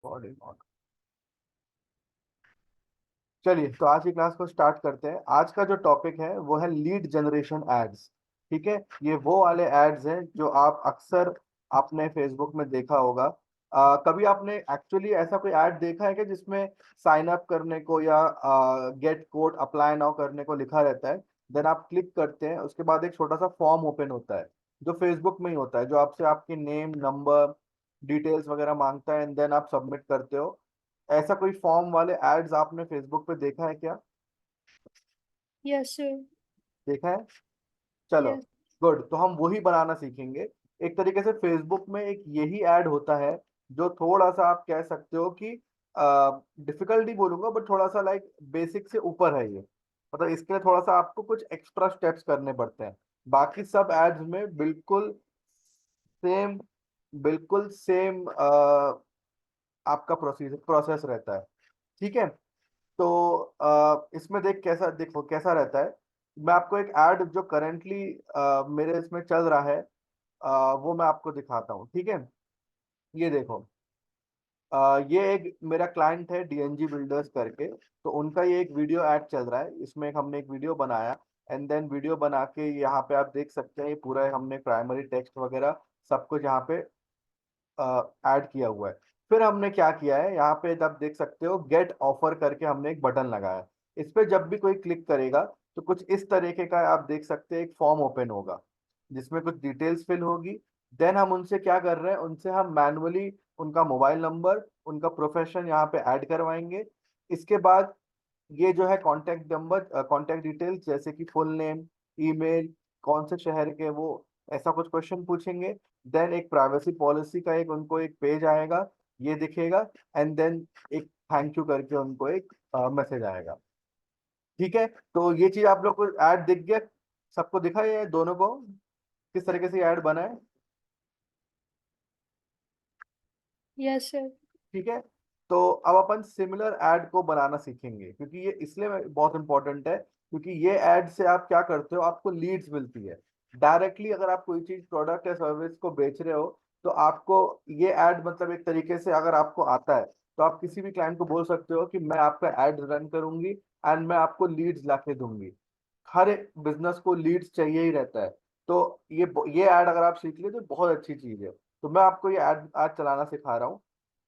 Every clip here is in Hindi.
Body model. चलिए तो आज की क्लास को स्टार्ट करते हैं। आज का जो टॉपिक है वो है लीड जनरेशन एड्स। ठीक है, ये वो वाले एड्स हैं जो आप अक्सर आपने फेसबुक में देखा होगा। कभी आपने एक्चुअली ऐसा कोई ऐड देखा है कि जिसमें साइन अप करने को या गेट कोड अप्लाई नाउ करने को लिखा रहता है। देन आप क्लिक करते हैं, उसके बाद एक छोटा सा फॉर्म ओपन होता है जो फेसबुक में ही होता है, जो आपसे आपके नेम नंबर डिटेल्स वगैरह मांगता है, एंड देन आप सबमिट करते हो। ऐसा कोई फॉर्म वाले एड्स आपने फेसबुक पे देखा है क्या? Yes sir. देखा है। चलो, यस। गुड। तो हम वही बनाना सीखेंगे। एक तरीके से फेसबुक में एक यही ऐड होता है जो थोड़ा सा आप कह सकते हो कि डिफिकल्टी बोलूंगा, बट थोड़ा सा लाइक बेसिक से ऊपर है ये। मतलब इसके लिए थोड़ा सा आपको कुछ एक्स्ट्रा स्टेप्स करने पड़ते हैं। बाकी सब एड्स में सेम बिल्कुल सेम आपका प्रोसेस रहता है। ठीक है। तो इसमें देखो कैसा रहता है। मैं आपको एक ऐड जो करेंटली मेरे इसमें चल रहा है, वो मैं आपको दिखाता हूँ। ठीक है, ये देखो। ये एक मेरा क्लाइंट है डीएनजी बिल्डर्स करके। तो उनका ये एक वीडियो ऐड चल रहा है, इसमें हमने एक वीडियो बनाया। एंड देन वीडियो बना के यहाँ पे आप देख सकते हैं, ये पूरा हमने प्राइमरी टेक्स्ट वगैरह सब कुछ यहाँ पे ऐड किया हुआ है। फिर हमने क्या किया है, यहाँ पे जब देख सकते हो गेट ऑफर करके हमने एक बटन लगाया है। इस पे जब भी कोई क्लिक करेगा तो कुछ इस तरीके का आप देख सकते हैं, एक फॉर्म ओपन होगा जिसमें कुछ डिटेल्स फिल होगी। देन हम उनसे क्या कर रहे हैं, उनसे हम मैनुअली उनका मोबाइल नंबर, उनका प्रोफेशन यहाँ पे ऐड करवाएंगे। इसके बाद ये जो है कॉन्टैक्ट नंबर, कॉन्टैक्ट डिटेल्स जैसे कि फुल नेम, ईमेल, कौन से शहर के वो, ऐसा कुछ क्वेश्चन पूछेंगे। देन एक प्राइवेसी पॉलिसी का एक उनको एक पेज आएगा, ये दिखेगा। एंड देन एक थैंक यू करके उनको एक मैसेज आएगा। ठीक है, तो ये चीज आप लोग को ऐड दिख गया, सबको दिखा ये दोनों को किस तरीके से ऐड बना है? Yes sir. ठीक है। तो अब अपन सिमिलर एड को बनाना सीखेंगे, क्योंकि ये इसलिए बहुत इंपॉर्टेंट है क्योंकि ये एड से आप क्या करते हो, आपको लीड्स मिलती है डायरेक्टली। अगर आप कोई चीज प्रोडक्ट या सर्विस को बेच रहे हो तो आपको ये एड, मतलब एक तरीके से अगर आपको आता है तो आप किसी भी क्लाइंट को बोल सकते हो कि मैं आपका एड रन करूंगी एंड मैं आपको लीड्स ला के दूंगी। हर एक बिजनेस को लीड्स चाहिए ही रहता है। तो ये ऐड अगर आप सीख ले तो बहुत अच्छी चीज है। तो मैं आपको ये ऐड आज चलाना सिखा रहा हूँ।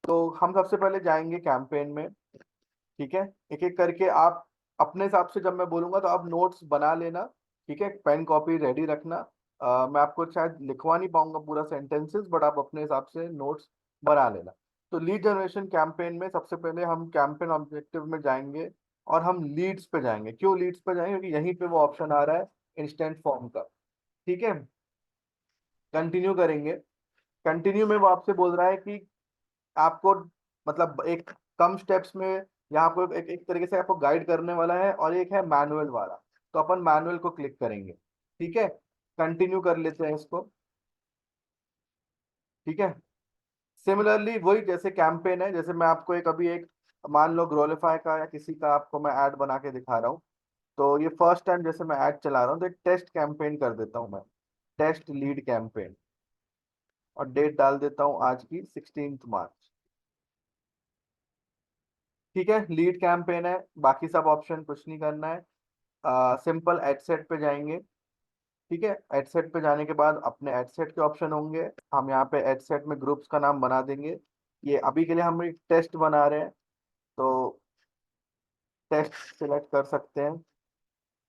तो हम सबसे पहले जाएंगे कैंपेन में। ठीक है, एक एक करके आप अपने हिसाब से, जब मैं बोलूंगा तो आप नोट्स बना लेना। ठीक है, पेन कॉपी रेडी रखना। मैं आपको शायद लिखवा नहीं पाऊंगा पूरा सेंटेंसेस, बट आप अपने हिसाब से नोट्स बना लेना। तो लीड जनरेशन कैंपेन में सबसे पहले हम कैंपेन ऑब्जेक्टिव में जाएंगे और हम लीड्स पे जाएंगे। क्यों लीड्स पे जाएंगे? क्योंकि यहीं पे वो ऑप्शन आ रहा है इंस्टेंट फॉर्म का। ठीक है, कंटिन्यू करेंगे। कंटिन्यू में वो आपसे बोल रहा है कि आपको, मतलब एक कम स्टेप्स में यहाँ पर एक तरीके से आपको गाइड करने वाला है, और एक है मैनुअल वाला। तो अपन मैनुअल को क्लिक करेंगे। ठीक है, कंटिन्यू कर लेते हैं इसको। ठीक है, सिमिलरली वही जैसे कैंपेन है, जैसे मैं आपको एक अभी एक मान लो ग्रोलिफाई का या किसी का आपको मैं ऐड बना के दिखा रहा हूँ। तो ये फर्स्ट टाइम जैसे मैं ऐड चला रहा हूँ तो एक टेस्ट कैंपेन कर देता हूँ मैं, टेस्ट लीड कैंपेन। और डेट डाल देता हूँ आज की 16 मार्च। ठीक है, लीड कैंपेन है, बाकी सब ऑप्शन कुछ नहीं करना है। सिंपल एड सेट पे जाएंगे। ठीक है, एड सेट पे जाने के बाद अपने एड सेट के ऑप्शन होंगे। हम यहाँ पे एड सेट में ग्रुप्स का नाम बना देंगे। ये अभी के लिए हम एक टेस्ट बना रहे हैं, तो टेस्ट सिलेक्ट कर सकते हैं,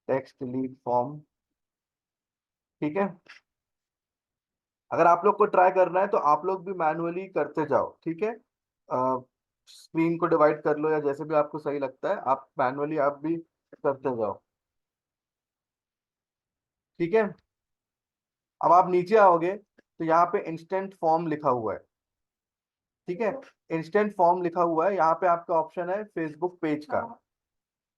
टेक्स्ट लीड फॉर्म। ठीक है, अगर आप लोग को ट्राई करना है तो आप लोग भी मैनुअली करते जाओ। ठीक है, स्क्रीन को डिवाइड कर लो या जैसे भी आपको सही लगता है, आप मैनुअली आप भी करते जाओ। ठीक है, अब आप नीचे आओगे तो यहाँ पे इंस्टेंट फॉर्म लिखा हुआ है। ठीक है, इंस्टेंट फॉर्म लिखा हुआ है, यहाँ पे आपका ऑप्शन है फेसबुक पेज का,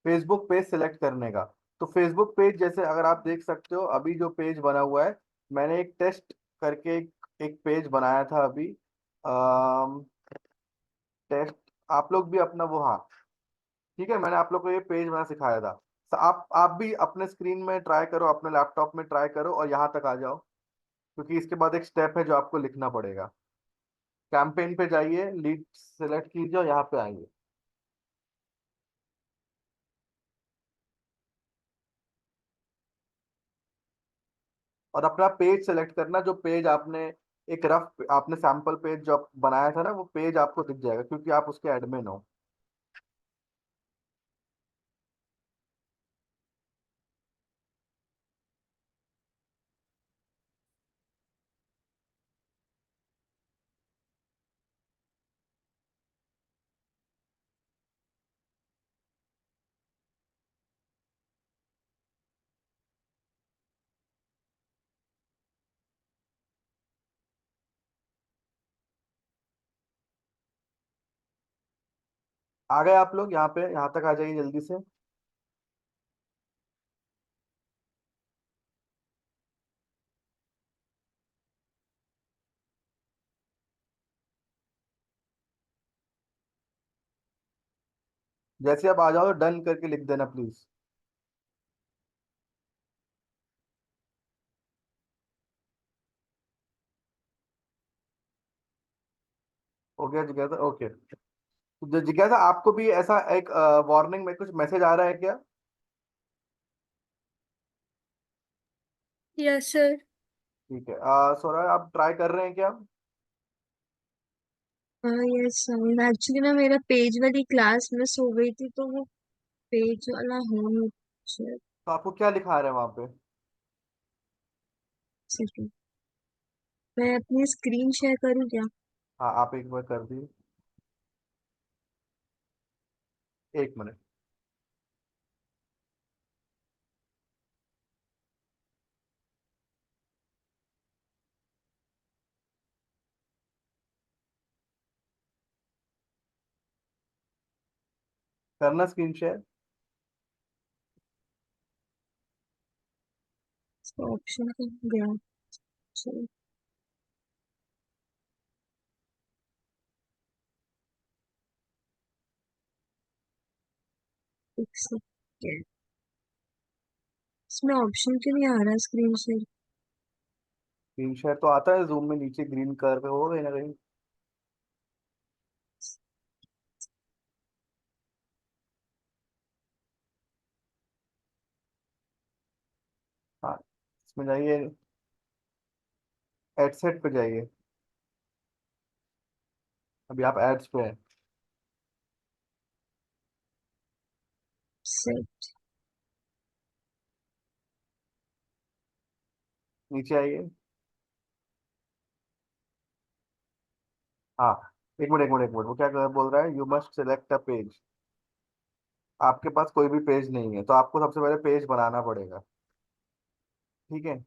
फेसबुक पेज सिलेक्ट करने का। तो फेसबुक पेज जैसे अगर आप देख सकते हो, अभी जो पेज बना हुआ है, मैंने एक टेस्ट करके एक पेज बनाया था अभी। टेस्ट, आप लोग भी अपना वो, हाँ ठीक है, मैंने आप लोग को ये पेज बना सिखाया था। तो आप भी अपने स्क्रीन में ट्राई करो, अपने लैपटॉप में ट्राई करो और यहाँ तक आ जाओ, क्योंकि इसके बाद एक स्टेप है जो आपको लिखना पड़ेगा। कैंपेन पे जाइए, लीड सेलेक्ट कीजिए और यहाँ पे आइए। और अपना पेज सेलेक्ट करना, जो पेज आपने एक रफ आपने सैंपल पेज जो बनाया था ना, वो पेज आपको दिख जाएगा क्योंकि आप उसके एडमिन हो। आ गए आप लोग यहाँ पे, यहाँ तक आ जाइए जल्दी से। जैसे आप आ जाओ डन करके लिख देना प्लीज। हो गया जिज्ञासा? ओके। तो जिज्ञासा आपको भी ऐसा एक वार्निंग में कुछ मैसेज आ रहा है क्या? Yes sir. ठीक है, सौरभ आप ट्राई कर रहे हैं क्या? हाँ यस सर, एक्चुअली ना मेरा पेज वाली क्लास मिस हो गई थी, तो वो पेज वाला हो नहीं सर। तो आपको क्या लिखा रहा है वहां पे? सेकंड, मैं अपनी स्क्रीन शेयर करूँ क्या? हाँ, आप एक बार कर दिए। एक मिनट। करना स्क्रीन शेयर। इसका ऑप्शन कहाँ गया सर? एक सेकंड, इसमें ऑप्शन क्यों नहीं आ रहा स्क्रीन शेयर? स्क्रीन शेयर तो आता है जूम में, नीचे ग्रीन कलर पे होगा कहीं ना कहीं। हाँ, इसमें जाइए, एडसेट पे जाइए। अभी आप एड्स पे हैं। सेट। नीचे आइए। हाँ, एक मिनट एक मिनट एक मिनट, वो क्या बोल रहा है? You must select a page. आपके पास कोई भी पेज नहीं है, तो आपको सबसे पहले पेज बनाना पड़ेगा। ठीक है,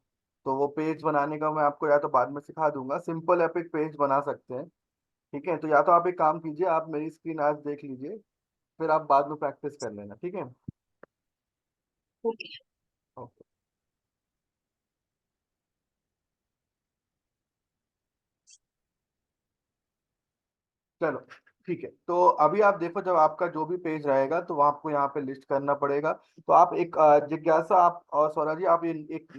तो वो पेज बनाने का मैं आपको या तो बाद में सिखा दूंगा, सिंपल एपिक पेज बना सकते हैं। ठीक है, तो या तो आप एक काम कीजिए, आप मेरी स्क्रीन आज देख लीजिए, फिर आप बाद में प्रैक्टिस कर लेना, ठीक है? ओके। ओके। चलो, ठीक है, तो अभी आप देखो, जब आपका जो भी पेज रहेगा तो वो आपको यहाँ पे लिस्ट करना पड़ेगा। तो आप एक जिज्ञासा, आप और सौरभ जी, आप ये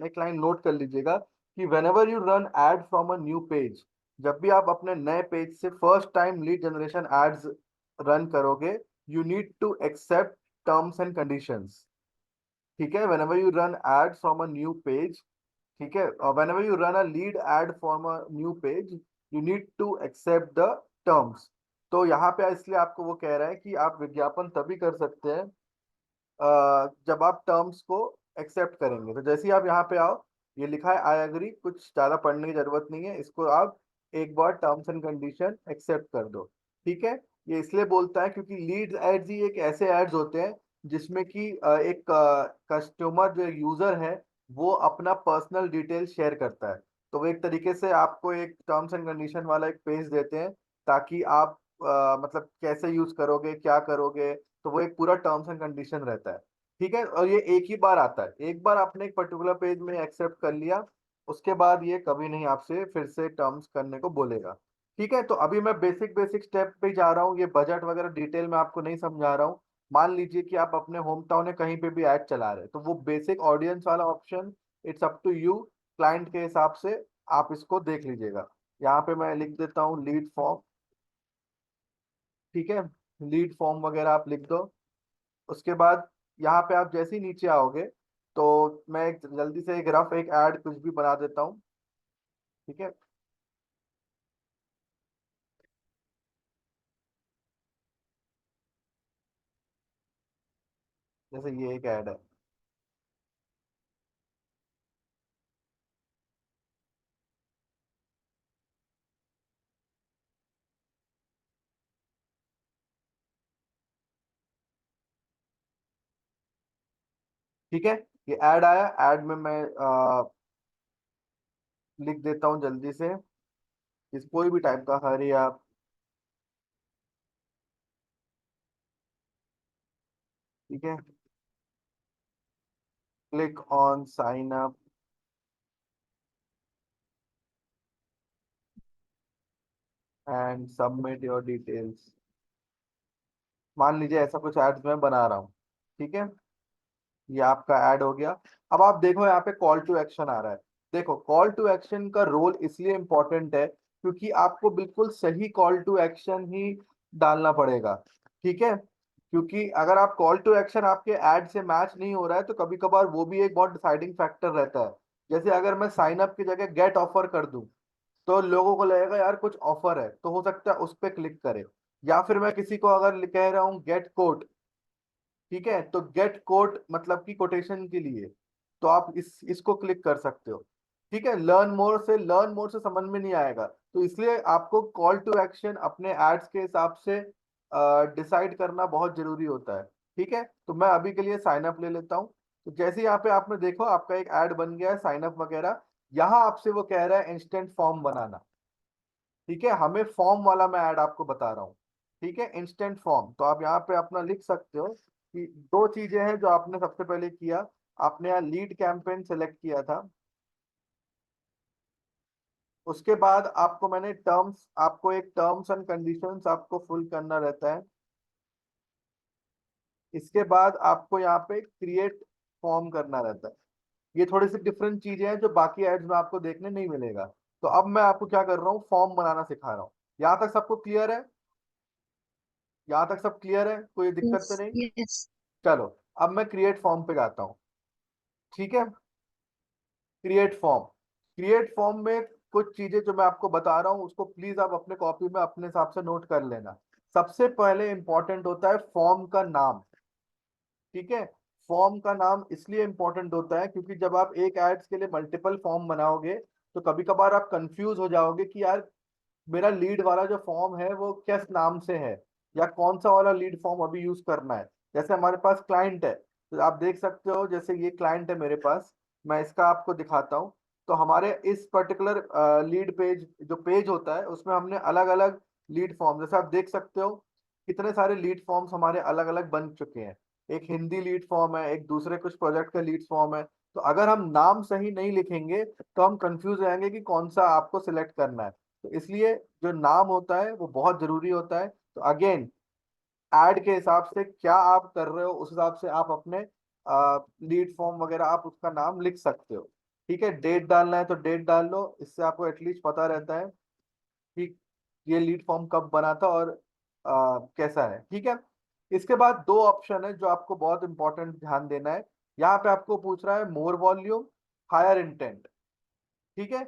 एक लाइन नोट कर लीजिएगा कि whenever you run ad from a new page, जब भी आप अपने नए पेज से first time lead generation ads run करोगे, you need to accept terms and conditions. ठीक है, whenever you run ad from a new page, ठीक है, whenever you run a lead ad from a new page, you need to accept the terms. तो यहाँ पे इसलिए आपको वो कह रहा है कि आप विज्ञापन तभी कर सकते हैं जब आप टर्म्स को एक्सेप्ट करेंगे। तो जैसे ही आप यहाँ पे आओ, ये लिखा है आई एग्री, कुछ ज्यादा पढ़ने की जरूरत नहीं है, इसको आप एक बार टर्म्स एंड कंडीशन एक्सेप्ट कर दो। ठीक है, ये इसलिए बोलता है क्योंकि लीड्स एड्स ही एक ऐसे एड्स होते हैं जिसमें कि एक कस्टमर जो यूजर है वो अपना पर्सनल डिटेल शेयर करता है। तो वो एक तरीके से आपको एक टर्म्स एंड कंडीशन वाला एक पेज देते हैं, ताकि आप मतलब कैसे यूज करोगे, क्या करोगे, तो वो एक पूरा टर्म्स एंड कंडीशन रहता है। ठीक है, और ये एक ही बार आता है, एक बार आपने एक पर्टिकुलर पेज में एक्सेप्ट कर लिया, उसके बाद ये कभी नहीं आपसे फिर से टर्म्स करने को बोलेगा। ठीक है, तो अभी मैं बेसिक बेसिक स्टेप पे जा रहा हूँ, ये बजट वगैरह डिटेल में आपको नहीं समझा रहा हूँ। मान लीजिए कि आप अपने होम टाउन में कहीं पे भी ऐड चला रहे हैं, तो वो बेसिक ऑडियंस वाला option, it's up to you, client के हिसाब से आप इसको देख लीजिएगा। यहाँ पे मैं लिख देता हूँ लीड फॉर्म। ठीक है, लीड फॉर्म वगैरह आप लिख दो। उसके बाद यहाँ पे आप जैसे ही नीचे आओगे तो मैं एक जल्दी से एक रफ एक ऐड कुछ भी बना देता हूँ। ठीक है, जैसे ये एक ऐड है। ठीक है, ये ऐड आया। ऐड में मैं लिख देता हूँ जल्दी से, इस कोई भी टाइप का, हरी आप। ठीक है, click on sign up and submit your details. मान लीजिए ऐसा कुछ एड्स मैं बना रहा हूँ। ठीक है, ये आपका ऐड हो गया। अब आप देखो यहाँ पे कॉल टू एक्शन आ रहा है। देखो, कॉल टू एक्शन का रोल इसलिए इंपॉर्टेंट है क्योंकि आपको बिल्कुल सही कॉल टू एक्शन ही डालना पड़ेगा। ठीक है, क्योंकि अगर आप कॉल टू एक्शन आपके ऐड से मैच नहीं हो रहा है तो कभी कभार वो भी एक बहुत डिसाइडिंग फैक्टर रहता है। जैसे अगर मैं साइन अप की जगह गेट ऑफर कर दूं तो लोगों को लगेगा यार कुछ ऑफर है, तो हो सकता है उस पर क्लिक करे। या फिर मैं किसी को अगर कह रहा हूँ गेट कोड, ठीक है, तो गेट कोट मतलब कि कोटेशन के लिए, तो आप इसको क्लिक कर सकते हो। ठीक है, लर्न मोर से समझ में नहीं आएगा, तो इसलिए आपको कॉल टू एक्शन अपने एड्स के हिसाब से डिसाइड करना बहुत जरूरी होता है। ठीक है, तो मैं अभी के लिए साइन अप ले लेता हूँ। तो जैसे यहाँ पे आपने देखो आपका एक ऐड बन गया है साइन अप वगैरह। यहाँ आपसे वो कह रहा है इंस्टेंट फॉर्म बनाना। ठीक है, हमें फॉर्म वाला मैं ऐड आपको बता रहा हूँ। ठीक है, इंस्टेंट फॉर्म तो आप यहाँ पे अपना लिख सकते हो कि दो चीजें हैं जो आपने सबसे पहले किया। आपने यहाँ लीड कैंपेन सेलेक्ट किया था। उसके बाद आपको मैंने टर्म्स, आपको एक टर्म्स एंड कंडीशंस आपको फुल करना रहता है। इसके बाद आपको यहाँ पे क्रिएट फॉर्म करना रहता है। ये थोड़ी सी डिफरेंट चीजें हैं जो बाकी एड्स में आपको देखने नहीं मिलेगा। तो अब मैं आपको क्या कर रहा हूँ, फॉर्म बनाना सिखा रहा हूँ। यहाँ तक सबको क्लियर है? यहाँ तक सब क्लियर है, कोई दिक्कत यस तो नहीं? यस। चलो, अब मैं क्रिएट फॉर्म पे जाता हूँ। ठीक है, क्रिएट फॉर्म। क्रिएट फॉर्म में कुछ चीजें जो मैं आपको बता रहा हूँ उसको प्लीज आप अपने कॉपी में अपने हिसाब से नोट कर लेना। सबसे पहले इंपॉर्टेंट होता है फॉर्म का नाम। ठीक है, फॉर्म का नाम इसलिए इंपॉर्टेंट होता है क्योंकि जब आप एक एड्स के लिए मल्टीपल फॉर्म बनाओगे तो कभी कभार आप कंफ्यूज हो जाओगे कि यार मेरा लीड वाला जो फॉर्म है वो किस नाम से है, या कौन सा वाला लीड फॉर्म अभी यूज करना है। जैसे हमारे पास क्लाइंट है, तो आप देख सकते हो जैसे ये क्लाइंट है मेरे पास, मैं इसका आपको दिखाता हूँ। तो हमारे इस पर्टिकुलर लीड पेज जो पेज होता है उसमें हमने अलग अलग लीड फॉर्म, जैसे आप देख सकते हो कितने सारे लीड फॉर्म्स हमारे अलग अलग बन चुके हैं। एक हिंदी लीड फॉर्म है, एक दूसरे कुछ प्रोजेक्ट का लीड फॉर्म है। तो अगर हम नाम सही नहीं लिखेंगे तो हम कंफ्यूज रहेंगे कि कौन सा आपको सिलेक्ट करना है। तो इसलिए जो नाम होता है वो बहुत जरूरी होता है। तो अगेन, ऐड के हिसाब से क्या आप कर रहे हो उस हिसाब से आप अपने लीड फॉर्म वगैरह आप उसका नाम लिख सकते हो। ठीक है, डेट डालना है तो डेट डाल लो, इससे आपको एटलीस्ट पता रहता है कि ये लीड फॉर्म कब बना था और कैसा है। ठीक है, इसके बाद दो ऑप्शन है जो आपको बहुत इंपॉर्टेंट ध्यान देना है। यहाँ पे आपको पूछ रहा है मोर वॉल्यूम, हायर इंटेंट। ठीक है,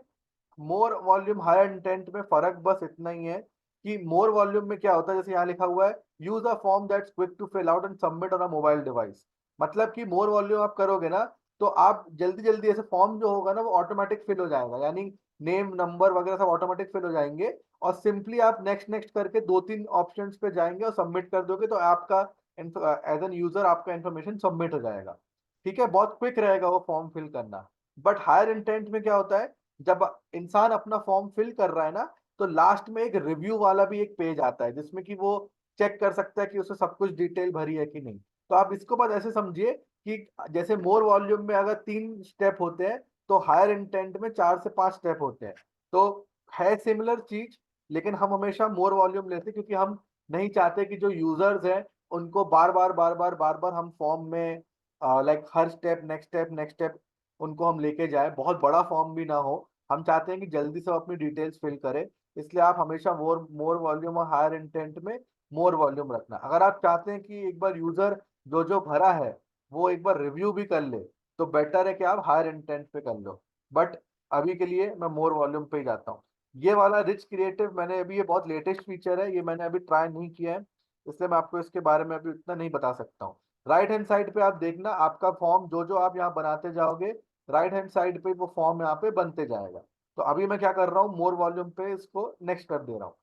मोर वॉल्यूम हायर इंटेंट में फर्क बस इतना ही है कि मोर वॉल्यूम में क्या होता है, जैसे यहाँ लिखा हुआ है use a form that's quick to fill out and submit on a mobile device. मतलब कि मोर वॉल्यूम आप करोगे ना तो आप जल्दी जल्दी ऐसे फॉर्म जो होगा ना वो ऑटोमेटिक फिल हो जाएगा, यानी नेम नंबर वगैरह सब ऑटोमेटिक फिल हो जाएंगे। और सिंपली आप नेक्स्ट नेक्स्ट करके दो तीन ऑप्शंस पे जाएंगे और सबमिट कर दोगे तो आपका एज एन यूजर आपका इन्फॉर्मेशन सबमिट हो जाएगा। ठीक है, बहुत क्विक रहेगा वो फॉर्म फिल करना। बट हायर इंटेंट में क्या होता है, जब इंसान अपना फॉर्म फिल कर रहा है ना तो लास्ट में एक रिव्यू वाला भी एक पेज आता है जिसमें कि वो चेक कर सकता है कि उसने सब कुछ डिटेल भरी है कि नहीं। तो आप इसको बाद ऐसे समझिए कि जैसे मोर वॉल्यूम में अगर 3 स्टेप होते हैं तो हायर इंटेंट में 4 से 5 स्टेप होते हैं। तो है सिमिलर चीज, लेकिन हम हमेशा मोर वॉल्यूम लेते हैं क्योंकि हम नहीं चाहते कि जो यूजर्स हैं उनको बार बार हम फॉर्म में लाइक हर step next step next step उनको हम लेके जाए, बहुत बड़ा फॉर्म भी ना हो। हम चाहते हैं कि जल्दी से वो अपनी डिटेल्स फिल करे, इसलिए आप हमेशा मोर मोर वॉल्यूम और हायर इंटेंट में मोर वॉल्यूम रखना। अगर आप चाहते हैं कि एक बार यूजर जो जो भरा है वो एक बार रिव्यू भी कर ले, तो बेटर है कि आप हायर इंटेंट पे कर लो। बट अभी के लिए मैं मोर वॉल्यूम पे ही जाता हूँ। ये वाला रिच क्रिएटिव मैंने अभी, ये बहुत लेटेस्ट फीचर है, ये मैंने अभी ट्राई नहीं किया है, इसलिए मैं आपको इसके बारे में अभी उतना नहीं बता सकता हूँ। राइट हैंड साइड पे आप देखना, आपका फॉर्म जो जो आप यहाँ बनाते जाओगे, राइट हैंड साइड पे वो फॉर्म यहाँ पे बनते जाएगा। तो अभी मैं क्या कर रहा हूँ, मोर वॉल्यूम पे इसको नेक्स्ट कर दे रहा हूँ।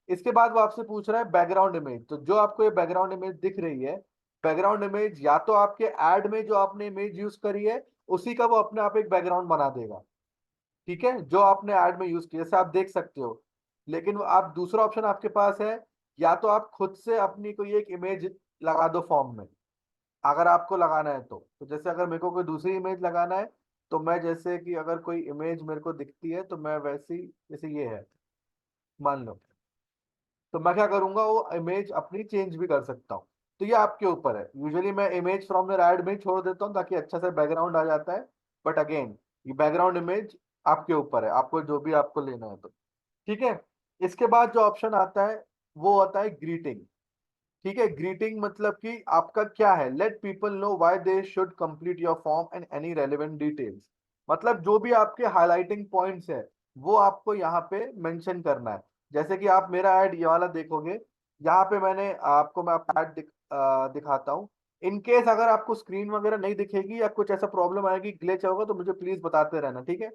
इसके बाद वो आपसे पूछ रहा है बैकग्राउंड इमेज। तो जो आपको ये बैकग्राउंड इमेज दिख रही है, बैकग्राउंड इमेज या तो आपके ऐड में जो आपने इमेज यूज करी है उसी का वो अपने आप एक बैकग्राउंड बना देगा, ठीक है, जो आपने ऐड में यूज किया, जैसे आप देख सकते हो। लेकिन आप दूसरा ऑप्शन आपके पास है, या तो आप खुद से अपनी कोई एक इमेज लगा दो फॉर्म में, अगर आपको लगाना है तो जैसे अगर मेरे को कोई दूसरी इमेज लगाना है, तो मैं जैसे कि अगर कोई इमेज मेरे को दिखती है तो मैं वैसी, जैसे ये है मान लो, तो मैं क्या करूंगा, वो इमेज अपनी चेंज भी कर सकता हूँ। तो ये आपके ऊपर है। यूजुअली मैं इमेज फ्रॉम द ऐड में ही छोड़ देता हूँ ताकि अच्छा से बैकग्राउंड आ जाता है। बट अगेन, ये बैकग्राउंड इमेज आपके ऊपर है, आपको जो भी आपको लेना है तो, ठीक है। इसके बाद जो ऑप्शन आता है वो होता है ग्रीटिंग। ठीक है, ग्रीटिंग मतलब कि आपका क्या है, let people know why they should complete your form and any relevant details. मतलब जो भी आपके हाइलाइटिंग पॉइंट्स है वो आपको यहाँ पे मेंशन करना है। जैसे कि आप मेरा ऐड ये वाला देखोगे, यहाँ पे मैंने आपको, मैं आपका ऐड दिखाता हूँ। इन केस अगर आपको स्क्रीन वगैरह नहीं दिखेगी या कुछ ऐसा प्रॉब्लम आएगी, ग्लिच होगा, तो मुझे प्लीज बताते रहना, ठीक है।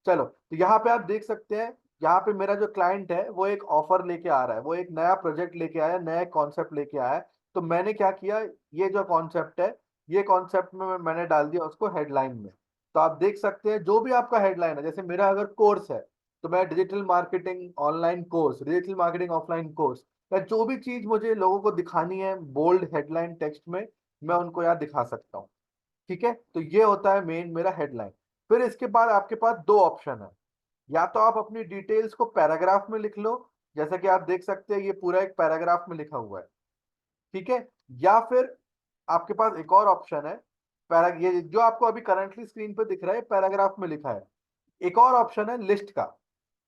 चलो, तो यहाँ पे आप देख सकते हैं, यहाँ पे मेरा जो क्लाइंट है वो एक ऑफर लेके आ रहा है, वो एक नया प्रोजेक्ट लेके आया है, नया कॉन्सेप्ट लेके आया है। तो मैंने क्या किया, ये जो कॉन्सेप्ट है, ये कॉन्सेप्ट में मैंने डाल दिया उसको हेडलाइन में। तो आप देख सकते हैं जो भी आपका हेडलाइन है, जैसे मेरा अगर कोर्स है तो मैं digital marketing online course, digital marketing offline course, या जो भी चीज मुझे लोगों को दिखानी है बोल्ड हेडलाइन टेक्स्ट में, मैं उनको यहाँ दिखा सकता हूँ। ठीक है, तो ये होता है मेन मेरा हेडलाइन। फिर इसके बाद आपके पास दो ऑप्शन है, या तो आप अपनी डिटेल्स को पैराग्राफ में लिख लो, जैसा कि आप देख सकते हैं ये पूरा एक पैराग्राफ में लिखा हुआ है, ठीक है। या फिर आपके पास एक और ऑप्शन है, ये जो आपको अभी करंटली स्क्रीन पे दिख रहा है पैराग्राफ में लिखा है। एक और ऑप्शन है लिस्ट का।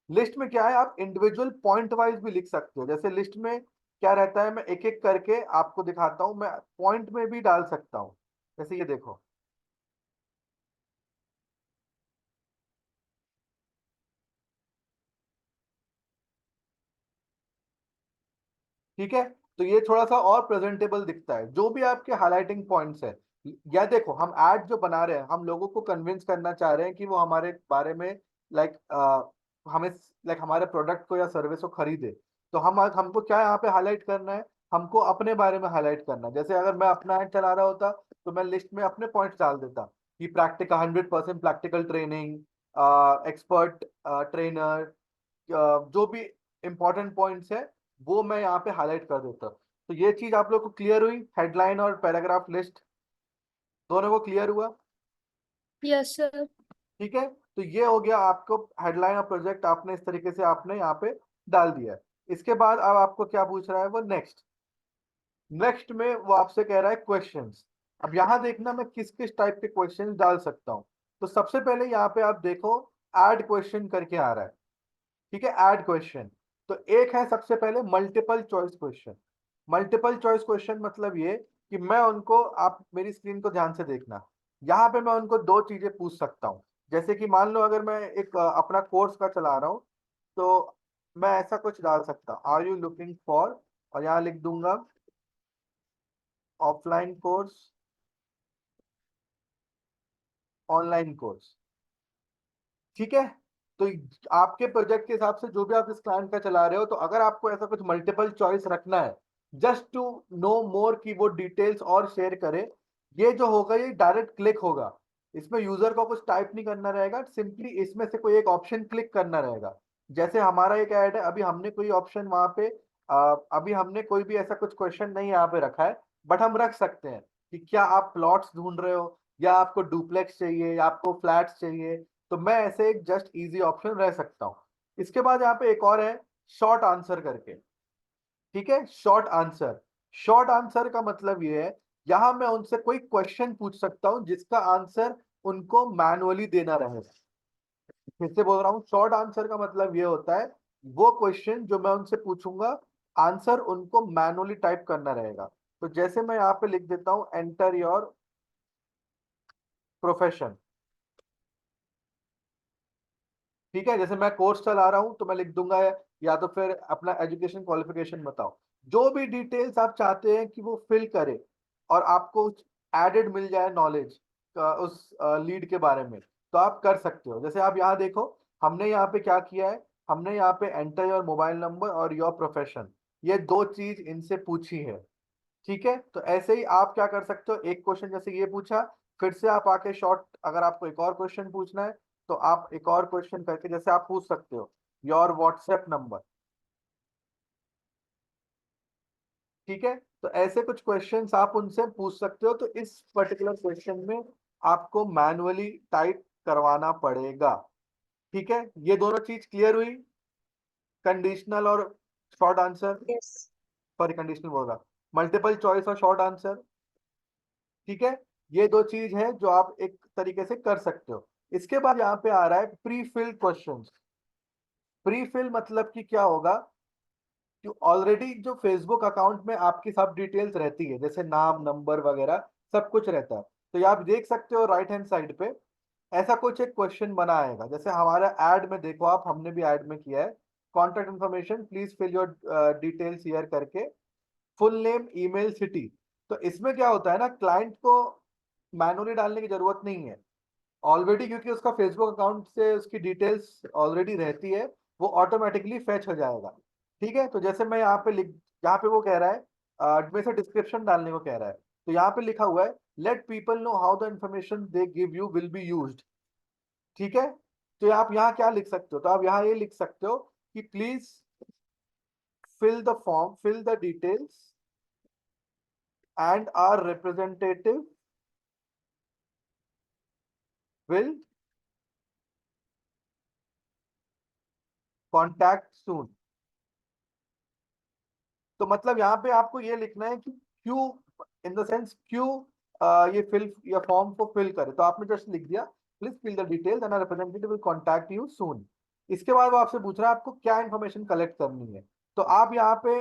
लिस्ट में क्या है, आप इंडिविजुअल पॉइंट वाइज भी लिख सकते हो। जैसे लिस्ट में क्या रहता है, मैं एक एक करके आपको दिखाता हूं, मैं पॉइंट में भी डाल सकता हूं। जैसे ये देखो, ठीक है, तो ये थोड़ा सा और प्रेजेंटेबल दिखता है जो भी आपके हाइलाइटिंग पॉइंट्स है। या देखो, हम ऐड जो बना रहे हैं, हम लोगों को कन्विंस करना चाह रहे हैं कि वो हमारे बारे में लाइक हमें लाइक हमारे प्रोडक्ट को या सर्विस को खरीदे। तो हम हमको क्या यहाँ पे हाईलाइट करना है, हमको अपने बारे में हाईलाइट करना है। जैसे अगर मैं अपना ऐड चला रहा होता तो मैं लिस्ट में अपने पॉइंट्स डाल देता कि practical 100% practical training, expert trainer, जो भी इंपॉर्टेंट पॉइंट्स है वो मैं यहाँ पे हाईलाइट कर देता हूँ। तो ये चीज आप लोग को क्लियर हुई, हेडलाइन और पैराग्राफ लिस्ट दोनों को क्लियर हुआ, यस सर। ठीक है। तो ये हो गया, आपको हेडलाइन और प्रोजेक्ट आपने इस तरीके से आपने यहाँ पे डाल दिया है। इसके बाद अब आपको क्या पूछ रहा है वो नेक्स्ट, नेक्स्ट में वो आपसे कह रहा है क्वेश्चंस। अब यहाँ देखना मैं किस किस टाइप के क्वेश्चंस डाल सकता हूँ। तो सबसे पहले यहाँ पे आप देखो, ऐड क्वेश्चन करके आ रहा है, ठीक है, ऐड क्वेश्चन। तो एक है सबसे पहले multiple choice question. Multiple choice question मतलब ये कि मैं उनको, आप मेरी स्क्रीन को ध्यान से देखना, यहाँ पे मैं उनको दो चीजें पूछ सकता हूँ। जैसे कि मान लो अगर मैं एक अपना कोर्स का चला रहा हूँ, तो मैं ऐसा कुछ डाल सकता हूँ, आर यू लुकिंग फॉर, और यहाँ लिख दूंगा ऑफलाइन कोर्स, ऑनलाइन कोर्स, ठीक है। तो आपके प्रोजेक्ट के हिसाब से जो भी आप इस क्लाइंट का चला रहे हो, तो अगर आपको ऐसा कुछ मल्टीपल चॉइस रखना है जस्ट टू नो मोर की वो डिटेल्स और शेयर करे, ये जो होगा ये डायरेक्ट क्लिक होगा। इसमें यूजर को कुछ टाइप नहीं करना रहेगा, सिंपली इसमें से कोई एक ऑप्शन क्लिक करना रहेगा। जैसे हमारा एक ऐड है, अभी हमने कोई ऑप्शन वहां पे अभी हमने कोई भी ऐसा कुछ क्वेश्चन नहीं यहाँ पे रखा है, बट हम रख सकते हैं कि क्या आप प्लॉट्स ढूंढ रहे हो, या आपको डुप्लेक्स चाहिए, या आपको फ्लैट्स चाहिए। तो मैं ऐसे एक जस्ट इजी ऑप्शन रह सकता हूँ। इसके बाद यहाँ पे एक और है शॉर्ट आंसर करके, ठीक है, शॉर्ट आंसर। शॉर्ट आंसर का मतलब ये है, यहां मैं उनसे कोई क्वेश्चन पूछ सकता हूं जिसका आंसर उनको मैनुअली देना रहेगा। फिर से बोल रहा हूँ, शॉर्ट आंसर का मतलब ये होता है वो क्वेश्चन जो मैं उनसे पूछूंगा, आंसर उनको मैनुअली टाइप करना रहेगा। तो जैसे मैं यहाँ पे लिख देता हूँ, एंटर योर प्रोफेशन। ठीक है, जैसे मैं कोर्स चला रहा हूँ तो मैं लिख दूंगा, या तो फिर अपना एजुकेशन क्वालिफिकेशन बताओ, जो भी डिटेल्स आप चाहते हैं कि वो फिल करे और आपको एडेड मिल जाए नॉलेज उस लीड के बारे में, तो आप कर सकते हो। जैसे आप यहाँ देखो, हमने यहाँ पे क्या किया है, हमने यहाँ पे एंटर योर मोबाइल नंबर और योर प्रोफेशन, ये दो चीज इनसे पूछी है। ठीक है, तो ऐसे ही आप क्या कर सकते हो, एक क्वेश्चन जैसे ये पूछा, फिर से आप आके शॉर्ट, अगर आपको एक और क्वेश्चन पूछना है तो आप एक और क्वेश्चन करके जैसे आप पूछ सकते हो योर व्हाट्सएप नंबर। ठीक है, तो ऐसे कुछ क्वेश्चंस आप उनसे पूछ सकते हो। तो इस पर्टिकुलर क्वेश्चन में आपको मैनुअली टाइप करवाना पड़ेगा। ठीक है, ये दोनों चीज क्लियर हुई, कंडीशनल और short answer, yes. Sorry conditional बोल रहा, मल्टीपल चॉइस और शॉर्ट आंसर। ठीक है, ये दो चीज है जो आप एक तरीके से कर सकते हो। इसके बाद यहाँ पे आ रहा है pre fill questions. Pre fill मतलब कि क्या होगा कि ऑलरेडी जो फेसबुक अकाउंट में आपकी सब डिटेल्स रहती है, जैसे नाम नंबर वगैरह सब कुछ रहता है। तो ये आप देख सकते हो राइट हैंड साइड पे ऐसा कुछ एक क्वेश्चन बना आएगा, जैसे हमारा ऐड में देखो आप, हमने भी ऐड में किया है, contact information please fill your details here करके, फुल नेम ईमेल सिटी। तो इसमें क्या होता है ना, क्लाइंट को मैनुअली डालने की जरूरत नहीं है ऑलरेडी, क्योंकि उसका फेसबुक अकाउंट से उसकी डिटेल्स ऑलरेडी रहती है, वो ऑटोमेटिकली फेच हो जाएगा। ठीक है, तो जैसे मैं यहाँ पे लिख, यहाँ पे वो कह रहा है में से डिस्क्रिप्शन डालने को कह रहा है, तो यहाँ पे लिखा हुआ है let people know how the information they give you will be used. ठीक है, तो आप यहाँ क्या लिख सकते हो, तो आप यहाँ ये लिख सकते हो कि please fill the form, fill the details and our representative will contact soon. तो मतलब यहाँ पे आपको ये लिखना है कि क्यों, इन द सेंस क्यों ये फिल या फॉर्म को फिल करे, तो आपने जस्ट लिख दिया please fill the details and representative will contact you soon. इसके बाद वो आपसे पूछ रहा है आपको क्या इंफॉर्मेशन कलेक्ट करनी है, तो आप यहाँ पे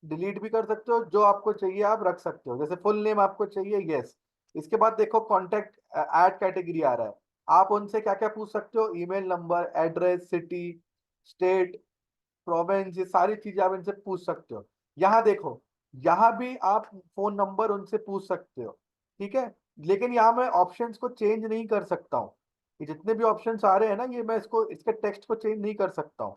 डिलीट भी कर सकते हो, जो आपको चाहिए आप रख सकते हो, जैसे फुल नेम आपको चाहिए, यस। इसके बाद देखो कॉन्टेक्ट ऐड कैटेगरी आ रहा है, आप उनसे क्या क्या पूछ सकते हो, email number, address, city, state, province, ये सारी चीजें आप इनसे पूछ सकते हो। यहाँ देखो, यहाँ भी आप फोन नंबर उनसे पूछ सकते हो। ठीक है, लेकिन यहाँ मैं ऑप्शंस को चेंज नहीं कर सकता हूँ, ये जितने भी ऑप्शंस आ रहे हैं ना, ये मैं इसको, इसके टेक्स्ट को चेंज नहीं कर सकता हूँ,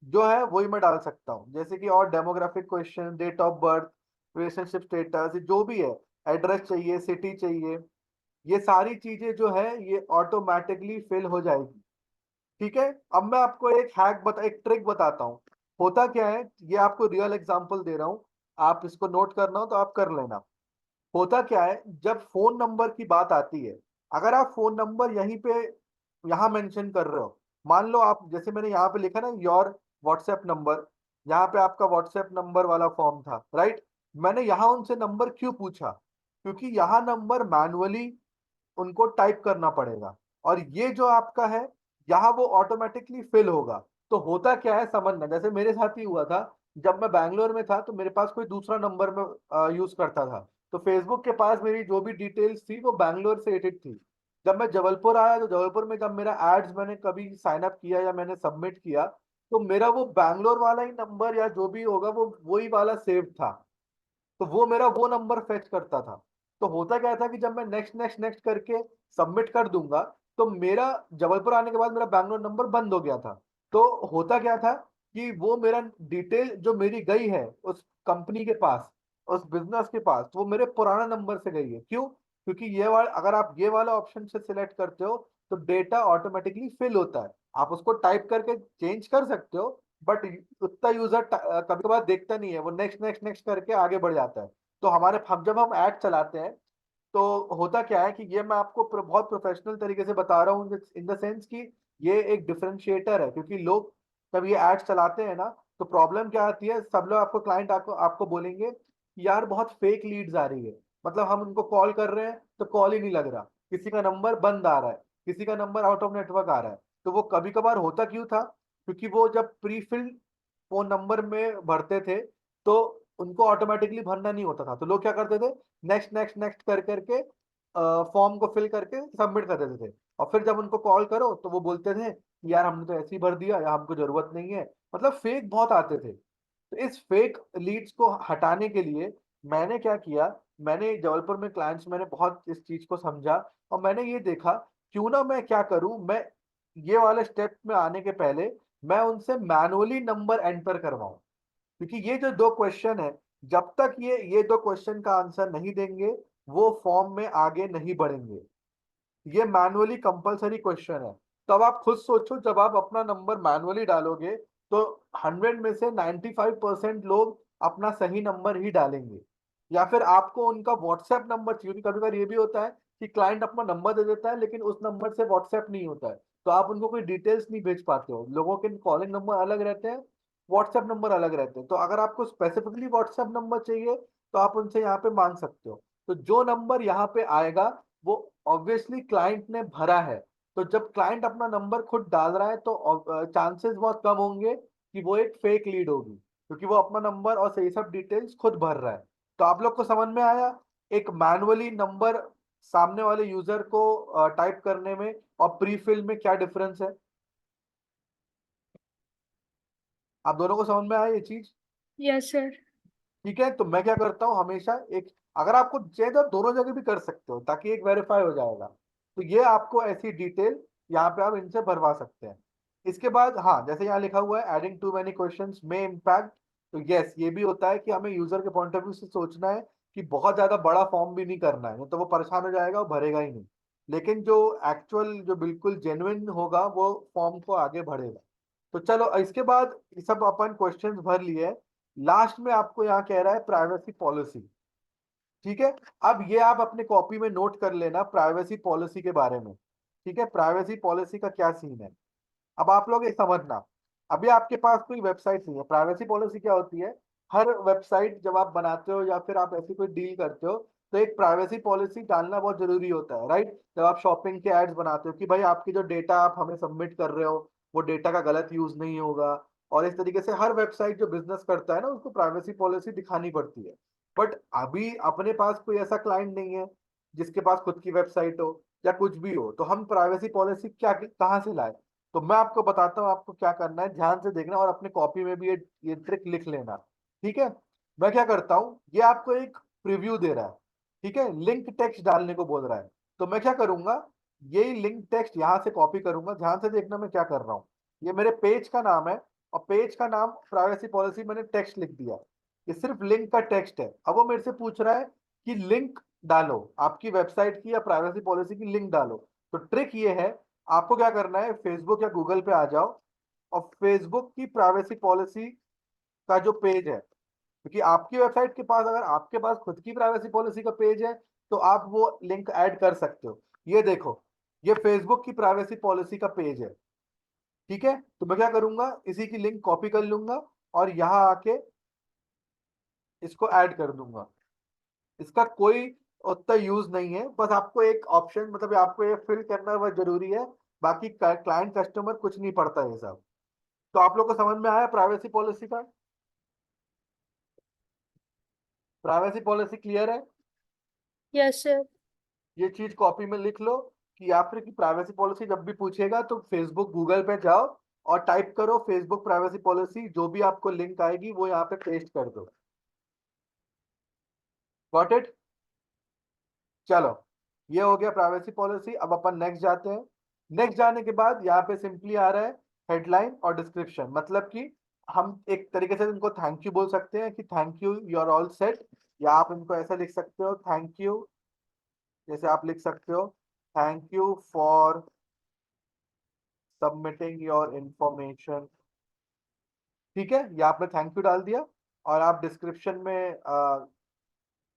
जो है वही मैं डाल सकता हूँ, जैसे कि और demographic question, date of birth, relationship status, जो भी है, एड्रेस चाहिए, सिटी चाहिए, ये सारी चीजें जो है ये ऑटोमेटिकली फिल हो जाएगी। ठीक है, अब मैं आपको एक एक ट्रिक बताता हूँ। होता क्या है, ये आपको रियल एग्जांपल दे रहा हूँ, आप इसको नोट करना हो तो आप कर लेना। होता क्या है, जब फोन नंबर की बात आती है, अगर आप फोन नंबर यहीं पे यहाँ मेंशन कर रहे हो, मान लो आप, जैसे मैंने यहाँ पे लिखा ना योर व्हाट्सएप नंबर, यहाँ पे आपका व्हाट्सएप नंबर वाला फॉर्म था, राइट। मैंने यहाँ उनसे नंबर क्यों पूछा, क्योंकि यहाँ नंबर मैनुअली उनको टाइप करना पड़ेगा, और ये जो आपका है यहाँ वो ऑटोमेटिकली फिल होगा। तो होता क्या है समझना, जैसे मेरे साथ ही हुआ था, जब मैं बैंगलोर में था तो मेरे पास कोई दूसरा नंबर में यूज करता था, तो फेसबुक के पास मेरी जो भी डिटेल्स थी वो बैंगलोर से एडिट थी। जब मैं जबलपुर आया तो जबलपुर में जब मेरा एड्स मैंने कभी साइन अप किया या मैंने सबमिट किया, तो मेरा वो बैंगलोर वाला ही नंबर या जो भी होगा वो वही वाला सेव था, तो वो मेरा वो नंबर फेच करता था। तो होता क्या था कि जब मैं नेक्स्ट नेक्स्ट नेक्स्ट करके सबमिट कर दूंगा, तो मेरा जबलपुर आने के बाद मेरा बैंगलोर नंबर बंद हो गया था। तो होता क्या था कि वो मेरा डिटेल जो मेरी गई है उस कंपनी के पास, उस बिजनेस के पास, तो वो मेरे पुराना नंबर से गई है। क्यों, क्योंकि ये वाला, अगर आप ये वाला ऑप्शन से सिलेक्ट करते हो तो डेटा ऑटोमेटिकली फिल होता है, आप उसको टाइप करके चेंज कर सकते हो, बट उतना यूजर कभी कभार देखता नहीं है, वो नेक्स्ट नेक्स्ट नेक्स्ट करके आगे बढ़ जाता है। तो हम जब हम ऐड चलाते हैं, तो होता क्या है कि ये मैं आपको बहुत प्रोफेशनल तरीके से बता रहा हूँ, इन द सेंस कि ये एक डिफरेंशिएटर है, क्योंकि लोग जब ये एड चलाते हैं ना, तो प्रॉब्लम क्या आती है, सब लोग आपको, क्लाइंट आपको आपको बोलेंगे कि यार बहुत फेक लीड्स आ रही है, मतलब हम उनको कॉल कर रहे हैं तो कॉल ही नहीं लग रहा, किसी का नंबर बंद आ रहा है, किसी का नंबर आउट ऑफ नेटवर्क आ रहा है। तो वो कभी कभार होता क्यों था, क्योंकि वो जब प्री फिल्ड फोन नंबर में भरते थे तो उनको ऑटोमेटिकली भरना नहीं होता था, तो लोग क्या करते थे, नेक्स्ट नेक्स्ट नेक्स्ट कर करके फॉर्म को फिल करके सबमिट कर देते थे। और फिर जब उनको कॉल करो तो वो बोलते थे कि यार हमने तो ऐसे ही भर दिया या हमको जरूरत नहीं है। मतलब फेक बहुत आते थे। तो इस फेक लीड्स को हटाने के लिए मैंने क्या किया, मैंने जबलपुर में क्लाइंट्स, मैंने बहुत इस चीज को समझा और मैंने ये देखा क्यों ना मैं क्या करूं, मैं ये वाले स्टेप में आने के पहले मैं उनसे मैनुअली नंबर एंटर करवाऊं। क्योंकि ये जो दो क्वेश्चन है, जब तक ये दो क्वेश्चन का आंसर नहीं देंगे वो फॉर्म में आगे नहीं बढ़ेंगे। ये मैनुअली कंपलसरी क्वेश्चन है। तो अब आप खुद सोचो, जब आप अपना नंबर मैनुअली डालोगे तो 100 में से 95% लोग अपना सही नंबर ही डालेंगे। या फिर आपको उनका व्हाट्सएप नंबर चाहिए, क्योंकि कभी कभी ये भी होता है कि क्लाइंट अपना नंबर दे देता है लेकिन उस नंबर से व्हाट्सएप नहीं होता है, तो आप उनको कोई डिटेल्स नहीं भेज पाते हो। लोगों के कॉलिंग नंबर अलग रहते हैं, व्हाट्सएप नंबर अलग रहते हैं। तो अगर आपको स्पेसिफिकली व्हाट्सएप नंबर चाहिए तो आप उनसे यहाँ पे मांग सकते हो। तो जो नंबर यहाँ पे आएगा वो ऑब्वियसली क्लाइंट ने भरा है। तो जब क्लाइंट अपना नंबर खुद डाल रहा है तो चांसेस बहुत कम होंगे कि वो एक फेक लीड होगी, क्योंकि वो अपना नंबर और सही सब डिटेल्स खुद भर रहा है। तो आप लोग को समझ में आया एक मैनुअली नंबर सामने वाले यूजर को टाइप करने में और प्री फिल में क्या डिफरेंस है? आप दोनों को समझ में आया ये चीज? Yes sir. ठीक है, तो मैं क्या करता हूँ हमेशा, एक अगर आपको चाहिए तो आप दोनों जगह भी कर सकते हो ताकि एक वेरीफाई हो जाएगा। तो ये आपको ऐसी डिटेल यहाँ पे आप इनसे भरवा सकते हैं। इसके बाद हाँ, जैसे यहाँ लिखा हुआ है adding to many questions may impact, तो यस ये भी होता है कि हमें यूजर के पॉइंट ऑफ व्यू से सोचना है कि बहुत ज्यादा बड़ा फॉर्म भी नहीं करना है, नहीं तो वो परेशान हो जाएगा, वो भरेगा ही नहीं। लेकिन जो एक्चुअल जो बिल्कुल जेन्युइन होगा वो फॉर्म को आगे बढ़ेगा। तो चलो इसके बाद ये सब अपन क्वेश्चंस भर लिए, लास्ट में आपको यहाँ कह रहा है प्राइवेसी पॉलिसी। ठीक है, अब ये आप अपने कॉपी में नोट कर लेना प्राइवेसी पॉलिसी के बारे में। ठीक है, प्राइवेसी पॉलिसी का क्या सीन है, अब आप लोग ये समझना। अभी आपके पास कोई वेबसाइट नहीं है, प्राइवेसी पॉलिसी क्या होती है, हर वेबसाइट जब आप बनाते हो या फिर आप ऐसी कोई डील करते हो तो एक प्राइवेसी पॉलिसी डालना बहुत जरूरी होता है, राइट? जब आप शॉपिंग के एड्स बनाते हो कि भाई आपकी जो डेटा आप हमें सबमिट कर रहे हो वो डेटा का गलत यूज नहीं होगा। और इस तरीके से हर वेबसाइट जो बिजनेस करता है ना उसको प्राइवेसी पॉलिसी दिखानी पड़ती है। बट अभी अपने पास कोई ऐसा क्लाइंट नहीं है जिसके पास खुद की वेबसाइट हो या कुछ भी हो, तो हम प्राइवेसी पॉलिसी क्या कहाँ से लाए? तो मैं आपको बताता हूँ आपको क्या करना है, ध्यान से देखना और अपने कॉपी में भी ये ट्रिक लिख लेना। ठीक है, मैं क्या करता हूँ, ये आपको एक प्रीव्यू दे रहा है, ठीक है, लिंक टेक्स्ट डालने को बोल रहा है। तो मैं क्या करूंगा, यही लिंक टेक्स्ट यहाँ से कॉपी करूंगा, ध्यान से देखना मैं क्या कर रहा हूँ। ये मेरे पेज का नाम है और पेज का नाम प्राइवेसी पॉलिसी मैंने टेक्स्ट लिख दिया। ये सिर्फ लिंक का टेक्स्ट है। अब वो मेरे से पूछ रहा है कि लिंक डालो, आपकी वेबसाइट की या प्राइवेसी पॉलिसी की लिंक डालो। तो ट्रिक ये है, आपको क्या करना है, फेसबुक या गूगल पे आ जाओ और फेसबुक की प्राइवेसी पॉलिसी का जो पेज है, क्योंकि आपकी वेबसाइट के पास अगर आपके पास खुद की प्राइवेसी पॉलिसी का पेज है तो आप वो लिंक ऐड कर सकते हो। ये देखो, ये फेसबुक की प्राइवेसी पॉलिसी का पेज है। ठीक है, तो मैं क्या करूंगा, इसी की लिंक कॉपी कर लूंगा और यहाँ आके इसको ऐड कर दूंगा। इसका कोई उतना यूज नहीं है, बस आपको एक ऑप्शन, मतलब आपको ये फिल करना बहुत जरूरी है। बाकी क्लाइंट कस्टमर कुछ नहीं पड़ता ये सब। तो आप लोग को समझ में आया प्राइवेसी पॉलिसी का? प्राइवेसी पॉलिसी क्लियर है? Yes sir. ये चीज कॉपी में लिख लो कि आपने की प्राइवेसी पॉलिसी जब भी पूछेगा तो फेसबुक गूगल पे जाओ और टाइप करो फेसबुक प्राइवेसी पॉलिसी, जो भी आपको लिंक आएगी वो यहाँ पे पेस्ट कर दो। Got it? चलो, ये हो गया प्राइवेसी पॉलिसी। अब अपन नेक्स्ट जाते हैं। नेक्स्ट जाने के बाद यहाँ पे सिंपली आ रहा है हेडलाइन और डिस्क्रिप्शन, मतलब कि हम एक तरीके से इनको थैंक यू बोल सकते हैं कि thank you, you are all set. या आप इनको ऐसा लिख सकते हो थैंक यू, जैसे आप लिख सकते हो thank you for submitting your information. ठीक है, ये आपने थैंक यू डाल दिया। और आप डिस्क्रिप्शन में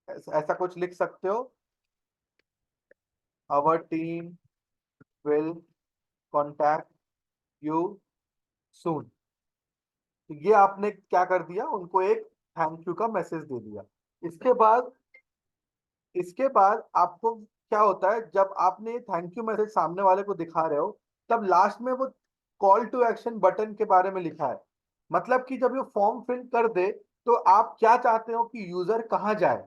ऐसा कुछ लिख सकते हो, our team will contact you soon. तो ये आपने क्या कर दिया, उनको एक थैंक यू का मैसेज दे दिया। इसके बाद इसके बाद आपको क्या होता है, जब आपने थैंक यू मैसेज सामने वाले को दिखा रहे हो तब लास्ट में वो कॉल टू एक्शन बटन के बारे में लिखा है। मतलब कि जब ये फॉर्म फिल कर दे तो आप क्या चाहते हो कि यूजर कहाँ जाए।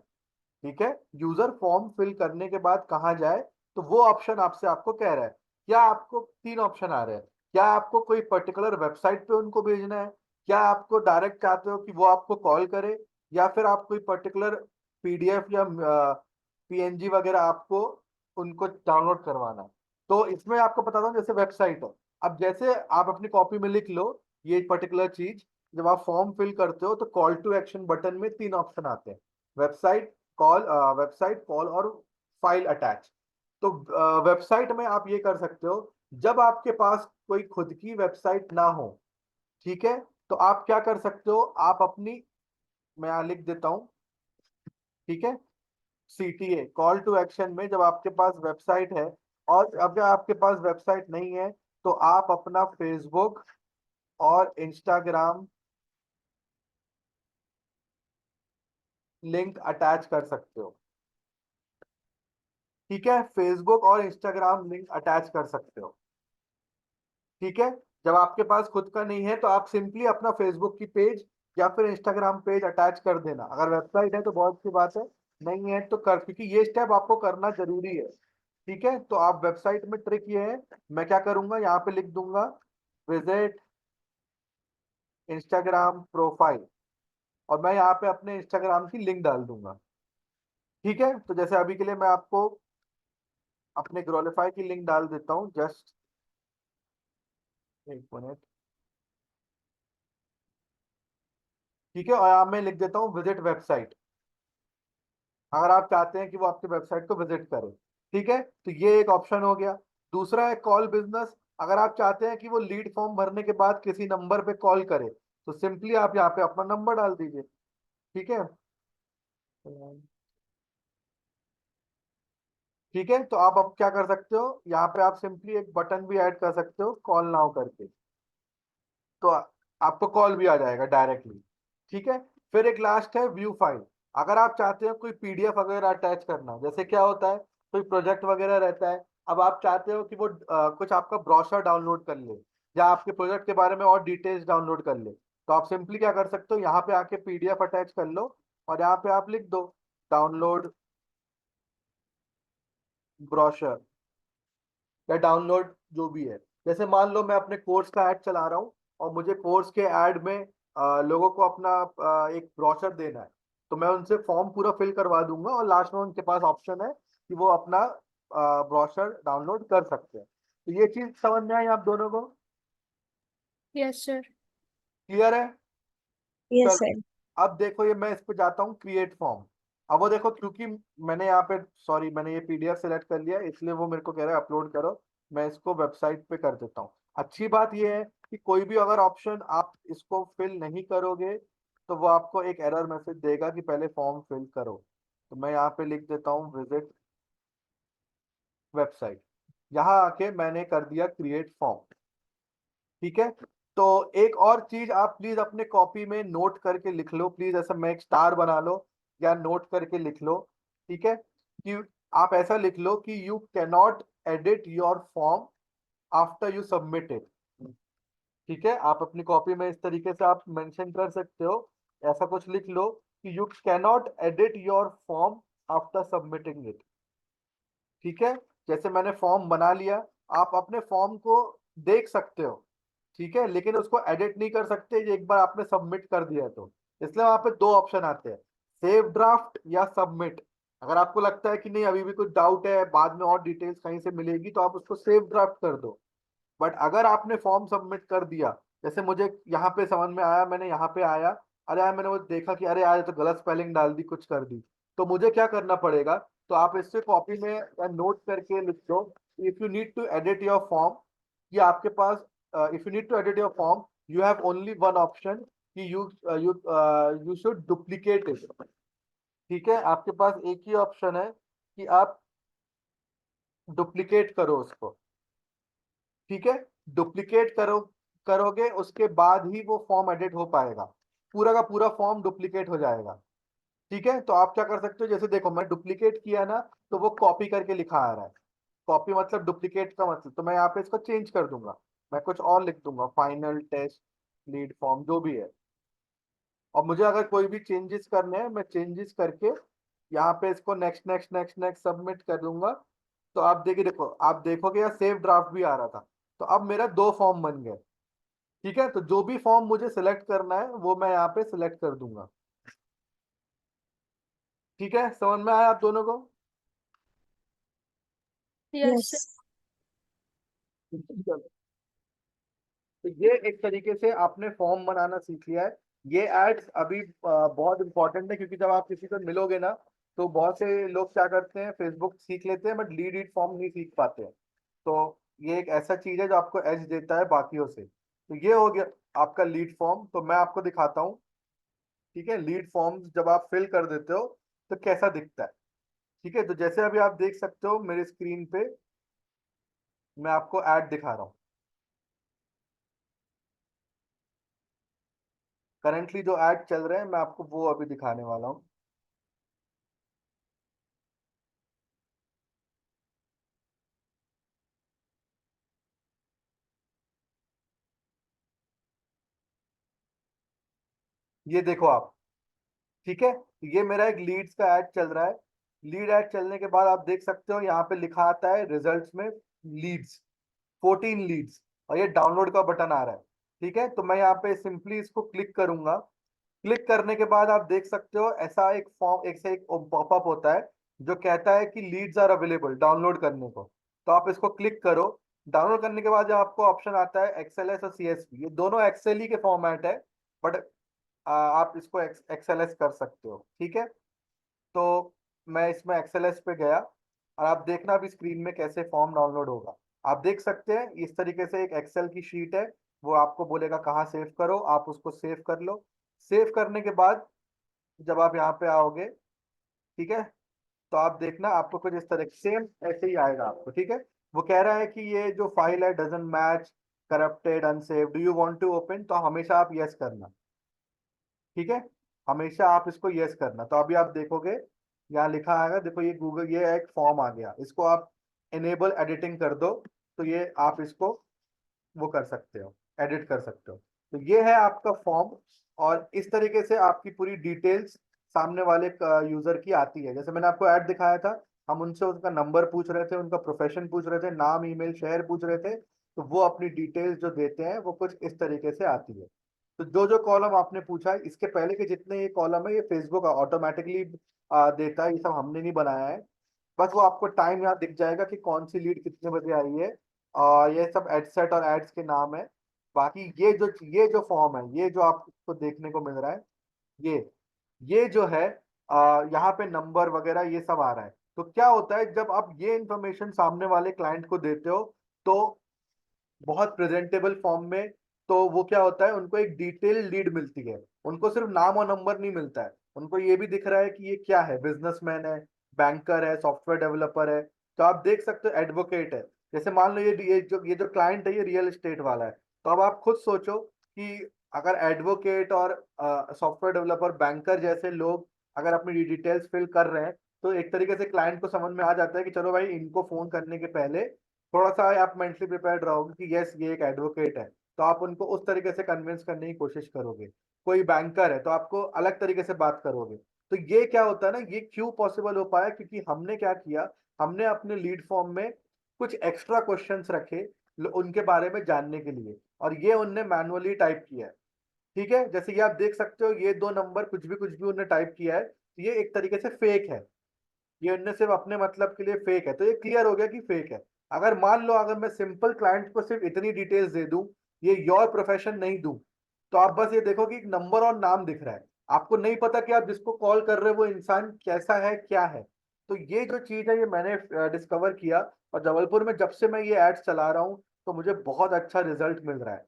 ठीक है, यूजर फॉर्म फिल करने के बाद कहाँ जाए, तो वो ऑप्शन आपसे आपको कह रहा है। क्या आपको तीन ऑप्शन आ रहे हैं, क्या आपको कोई पर्टिकुलर वेबसाइट पे उनको भेजना है, क्या आपको डायरेक्ट चाहते हो कि वो आपको कॉल करे, या फिर आप कोई पर्टिकुलर पीडीएफ या पीएनजी वगैरह आपको उनको डाउनलोड करवाना है। तो इसमें आपको बताता हूँ, जैसे वेबसाइट है, अब जैसे आप अपनी कॉपी में लिख लो ये पर्टिकुलर चीज। जब आप फॉर्म फिल करते हो तो कॉल टू एक्शन बटन में तीन ऑप्शन आते हैं, वेबसाइट कॉल, वेबसाइट कॉल और फाइल अटैच। तो वेबसाइट में आप ये कर सकते हो, जब आपके पास कोई खुद की वेबसाइट ना हो, ठीक है, तो आप क्या कर सकते हो, आप अपनी, मैं यहाँ लिख देता हूँ, ठीक है, सीटीए कॉल टू एक्शन में जब आपके पास वेबसाइट है, और अगर आपके पास वेबसाइट नहीं है तो आप अपना फेसबुक और इंस्टाग्राम लिंक अटैच कर सकते हो। ठीक है, फेसबुक और इंस्टाग्राम लिंक अटैच कर सकते हो। ठीक है, जब आपके पास खुद का नहीं है तो आप सिंपली अपना फेसबुक की पेज या फिर इंस्टाग्राम पेज अटैच कर देना। अगर वेबसाइट है तो बहुत सी बात है, नहीं है तो कर, क्योंकि ये स्टेप आपको करना जरूरी है। ठीक है, तो आप वेबसाइट में ट्रिक ये है, मैं क्या करूंगा यहाँ पे लिख दूंगा विजिट इंस्टाग्राम प्रोफाइल, और मैं यहाँ पे अपने इंस्टाग्राम की लिंक डाल दूंगा। ठीक है, तो जैसे अभी के लिए मैं आपको अपने ग्रोलिफाई की लिंक डाल देता हूँ, जस्ट एक मिनट। ठीक है, और यहाँ मैं लिख देता हूँ विजिट वेबसाइट, अगर आप चाहते हैं कि वो आपकी वेबसाइट को विजिट करे। ठीक है, तो ये एक ऑप्शन हो गया। दूसरा है कॉल बिजनेस, अगर आप चाहते हैं कि वो लीड फॉर्म भरने के बाद किसी नंबर पे कॉल करे, तो सिंपली आप यहाँ पे अपना नंबर डाल दीजिए। ठीक है, ठीक है, तो आप अब क्या कर सकते हो, यहाँ पे आप सिंपली एक बटन भी ऐड कर सकते हो कॉल नाउ करके, तो आपको कॉल भी आ जाएगा डायरेक्टली। ठीक है, फिर एक लास्ट है व्यू फाइल, अगर आप चाहते हो कोई पीडीएफ वगैरह अटैच करना, जैसे क्या होता है कोई प्रोजेक्ट वगैरह रहता है, अब आप चाहते हो कि वो कुछ आपका ब्रोशर डाउनलोड कर ले, या आपके प्रोजेक्ट के बारे में और डिटेल्स डाउनलोड कर ले, तो आप सिंपली क्या कर सकते हो, यहाँ पे आके पीडीएफ अटैच कर लो, और यहाँ पे आप लिख दो डाउनलोड ब्रोशर, या डाउनलोड जो भी है। जैसे मान लो मैं अपने कोर्स का ऐड चला रहा हूँ, और मुझे कोर्स के ऐड में लोगों को अपना एक ब्रोशर देना है, तो मैं उनसे फॉर्म पूरा फिल करवा दूंगा, और लास्ट में उनके पास ऑप्शन है कि वो अपना ब्रोशर डाउनलोड कर सकते हैं। तो ये चीज समझ में आई आप दोनों को? Yes sir. क्लियर है? यस चलो, सर। अब देखो ये मैं इस पे जाता हूँ क्रिएट फॉर्म। अब वो देखो, क्योंकि मैंने यहाँ पे, सॉरी, मैंने ये पीडीएफ सेलेक्ट कर लिया, इसलिए वो मेरे को कह रहा है अपलोड करो। मैं इसको वेबसाइट पे कर देता हूँ। अच्छी बात ये है कि कोई भी अगर ऑप्शन आप इसको फिल नहीं करोगे तो वो आपको एक एरर मैसेज देगा कि पहले फॉर्म फिल करो। तो मैं यहाँ पे लिख देता हूँ विजिट वेबसाइट, यहाँ आके मैंने कर दिया क्रिएट फॉर्म। ठीक है, तो एक और चीज आप प्लीज अपने कॉपी में नोट करके लिख लो, प्लीज ऐसा मैं एक स्टार बना लो या नोट करके लिख लो। ठीक है, कि आप ऐसा लिख लो कि you cannot edit your form after you submit it. ठीक है, आप अपनी कॉपी में इस तरीके से आप मेंशन कर सकते हो, ऐसा कुछ लिख लो कि you cannot edit your form after submitting it. ठीक है, जैसे मैंने फॉर्म बना लिया, आप अपने फॉर्म को देख सकते हो, ठीक है, लेकिन उसको एडिट नहीं कर सकते ये एक बार आपने सबमिट कर दिया है तो। इसलिए वहां पे दो ऑप्शन आते हैं, सेव ड्राफ्ट या सबमिट। अगर आपको लगता है कि नहीं अभी भी कुछ डाउट है, बाद में और डिटेल्स कहीं से मिलेगी, तो आप उसको सेव ड्राफ्ट कर दो। बट अगर आपने फॉर्म सबमिट कर दिया, जैसे मुझे यहाँ पे समझ में आया, मैंने यहाँ पे आया, अरे यार मैंने वो देखा कि अरे यार ये तो गलत स्पेलिंग डाल दी, कुछ कर दी, तो मुझे क्या करना पड़ेगा, तो आप इससे कॉपी में या नोट करके लिख दो, if you need to edit your form, कि आपके पास, if you need to edit your form, you have only one option, कि you you should duplicate it. ठीक है, आपके पास एक ही ऑप्शन है कि आप डुप्लीकेट करो उसको। ठीक है, डुप्लीकेट करोगे उसके बाद ही वो फॉर्म एडिट हो पाएगा, पूरा का पूरा फॉर्म डुप्लीकेट हो जाएगा। ठीक है, तो आप क्या कर सकते हो, जैसे देखो मैं डुप्लीकेट किया ना, तो वो कॉपी करके लिखा आ रहा है। कॉपी मतलब डुप्लीकेट का मतलब, तो मैं यहाँ पे इसको चेंज कर दूंगा, मैं कुछ और लिख दूंगा, फाइनल टेस्ट लीड फॉर्म जो भी है। और मुझे अगर कोई भी चेंजेस करने हैं, मैं चेंजेस करके यहाँ पे इसको next next next next submit कर दूंगा। तो आप देखिए, देखो आप देखोगे या सेव ड्राफ्ट भी आ रहा था। तो अब मेरा दो फॉर्म बन गए। ठीक है, तो जो भी फॉर्म मुझे सिलेक्ट करना है वो मैं यहाँ पे सिलेक्ट कर दूंगा। ठीक है, समझ में आया आप दोनों को? Yes, yes. sir. चलो, तो ये एक तरीके से आपने फॉर्म बनाना सीख लिया है। ये एड्स अभी बहुत इंपॉर्टेंट है, क्योंकि जब आप किसी से मिलोगे ना, तो बहुत से लोग क्या करते हैं, फेसबुक सीख लेते हैं बट लीड ईड फॉर्म नहीं सीख पाते हैं। तो ये एक ऐसा चीज है जो आपको एज देता है बाकियों से। तो ये हो गया आपका लीड फॉर्म। तो मैं आपको दिखाता हूँ। ठीक है, लीड फॉर्म जब आप फिल कर देते हो तो कैसा दिखता है। ठीक है, तो जैसे अभी आप देख सकते हो मेरे स्क्रीन पे, मैं आपको ऐड दिखा रहा हूँ। करंटली जो ऐड चल रहे हैं मैं आपको वो अभी दिखाने वाला हूँ। ये देखो आप। ठीक है, तो ये मेरा एक लीड्स का ऐड चल रहा है। लीड ऐड चलने के बाद आप देख सकते हो यहाँ पे लिखा आता है रिजल्ट्स में लीड्स, 14 लीड्स, और ये डाउनलोड का बटन आ रहा है। ठीक है, तो मैं यहाँ पे सिंपली इसको क्लिक करूंगा। क्लिक करने के बाद आप देख सकते हो ऐसा एक फॉर्म, एक से एक पॉपअप होता है जो कहता है कि लीड्स आर अवेलेबल डाउनलोड करने को। तो आप इसको क्लिक करो। डाउनलोड करने के बाद जब आपको ऑप्शन आता है एक्सएलएस और सीएसवी, ये दोनों एक्सएल ही के फॉर्मेट है, बट आप इसको एक्सएलएस कर सकते हो। ठीक है, तो मैं इसमें एक्सएलएस पे गया, और आप देखना अभी स्क्रीन में कैसे फॉर्म डाउनलोड होगा। आप देख सकते हैं इस तरीके से एक एक्सेल की शीट है। वो आपको बोलेगा कहाँ सेव करो, आप उसको सेव कर लो। सेव करने के बाद जब आप यहाँ पे आओगे, ठीक है, तो आप देखना आपको कुछ इस तरह सेम ऐसे ही आएगा आपको। ठीक है, वो कह रहा है कि ये जो फाइल है doesn't match, corrupted, unsave, do you want to open, तो हमेशा आप यस करना। ठीक है, हमेशा आप इसको यस करना। तो अभी आप देखोगे यहाँ लिखा आएगा, देखो ये गूगल, ये एक फॉर्म आ गया, इसको आप इनेबल एडिटिंग कर दो। तो ये आप इसको वो कर सकते हो, एडिट कर सकते हो। तो ये है आपका फॉर्म। और इस तरीके से आपकी पूरी डिटेल्स सामने वाले यूजर की आती है। जैसे मैंने आपको ऐड दिखाया था, हम उनसे उनका नंबर पूछ रहे थे, उनका प्रोफेशन पूछ रहे थे, नाम ईमेल शहर पूछ रहे थे। तो वो अपनी डिटेल्स जो देते हैं वो कुछ इस तरीके से आती है। तो जो जो कॉलम आपने पूछा है, इसके पहले के जितने ये कॉलम है ये फेसबुक ऑटोमेटिकली देता है, ये सब हमने नहीं बनाया है। बस वो आपको टाइम यहाँ दिख जाएगा कि कौन सी लीड कितने बजे आई है, और ये सब एडसेट और एड्स के नाम है। बाकी ये जो फॉर्म है, ये जो आपको देखने को मिल रहा है, ये ये जो है यहाँ पे नंबर वगैरह ये सब आ रहा है। तो क्या होता है जब आप ये इंफॉर्मेशन सामने वाले क्लाइंट को देते हो, तो बहुत प्रेजेंटेबल फॉर्म में, तो वो क्या होता है, उनको एक डिटेल लीड मिलती है। उनको सिर्फ नाम और नंबर नहीं मिलता है, उनको ये भी दिख रहा है कि ये क्या है, बिजनेसमैन है, बैंकर है, सॉफ्टवेयर डेवलपर है। तो आप देख सकते हो एडवोकेट है। जैसे मान लो ये जो क्लाइंट है ये रियल एस्टेट वाला है। तो अब आप खुद सोचो कि अगर एडवोकेट और सॉफ्टवेयर डेवलपर, बैंकर जैसे लोग अगर अपनी डिटेल्स फिल कर रहे हैं, तो एक तरीके से क्लाइंट को समझ में आ जाता है कि चलो भाई, इनको फोन करने के पहले थोड़ा सा आप मेंटली प्रिपेयर्ड रहोगे कि यस ये एक एडवोकेट है। तो आप उनको उस तरीके से कन्विंस करने की कोशिश करोगे। कोई बैंकर है तो आपको अलग तरीके से बात करोगे। तो ये क्या होता है ना, ये क्यों पॉसिबल हो पाया, क्योंकि हमने क्या किया, हमने अपने लीड फॉर्म में कुछ एक्स्ट्रा क्वेश्चंस रखे उनके बारे में जानने के लिए, और ये उनने मैनुअली टाइप किया है। ठीक है, जैसे कि आप देख सकते हो ये दो नंबर कुछ भी उन्होंने टाइप किया है, तो ये एक तरीके से फेक है। ये उनने सिर्फ अपने मतलब के लिए फेक है, तो ये क्लियर हो गया कि फेक है। अगर मान लो अगर मैं सिंपल क्लाइंट को सिर्फ इतनी डिटेल्स दे दूं, ये योर प्रोफेशन नहीं दूं, तो आप बस ये देखो कि एक नंबर और नाम दिख रहा है, आपको नहीं पता कि आप जिसको कॉल कर रहे हो वो इंसान कैसा है, क्या है। तो ये जो चीज है ये मैंने डिस्कवर किया, और जबलपुर में जब से मैं ये एड्स चला रहा हूँ तो मुझे बहुत अच्छा रिजल्ट मिल रहा है।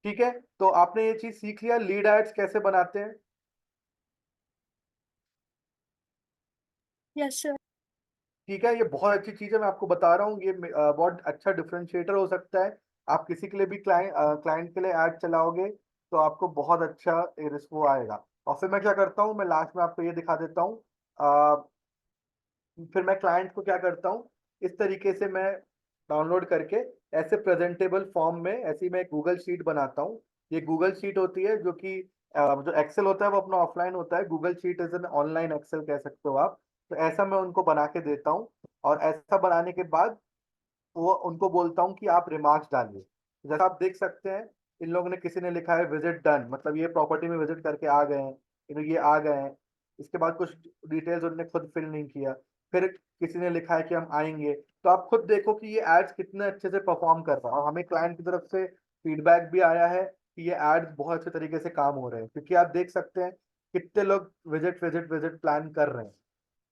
ठीक है, तो आपने ये चीज सीख लिया लीड एड्स कैसे बनाते हैं। Yes, sir. ठीक है, ये बहुत अच्छी चीज है, मैं आपको बता रहा हूँ, ये बहुत अच्छा डिफरेंशिएटर हो सकता है। आप किसी के लिए भी क्लाइंट के लिए ऐड चलाओगे तो आपको बहुत अच्छा वो आएगा। और फिर मैं क्या करता हूँ, मैं लास्ट में आपको ये दिखा देता हूँ। फिर मैं क्लाइंट को क्या करता हूँ, इस तरीके से मैं डाउनलोड करके ऐसे प्रेजेंटेबल फॉर्म में ऐसी मैं एक गूगल शीट बनाता हूँ। ये गूगल शीट होती है जो कि जो एक्सेल होता है वो अपना ऑफलाइन होता है, Google sheet is an online Excel कह सकते हो आप। तो ऐसा मैं उनको बना के देता हूँ, और ऐसा बनाने के बाद वो उनको बोलता हूँ कि आप रिमार्क्स डालिए। जैसा आप देख सकते हैं, इन लोगों ने, किसी ने लिखा है विजिट डन, मतलब ये प्रॉपर्टी में विजिट करके आ गए हैं, ये आ गए हैं। इसके बाद कुछ डिटेल्स उन्होंने खुद फिल नहीं किया। फिर किसी ने लिखा है कि हम आएंगे। तो आप खुद देखो कि ये एड्स कितने अच्छे से परफॉर्म कर रहा है, और हमें क्लाइंट की तरफ से फीडबैक भी आया है कि ये एड्स बहुत अच्छे तरीके से काम हो रहे हैं, क्योंकि आप देख सकते हैं कितने लोग विजिट विजिट विजिट प्लान कर रहे हैं।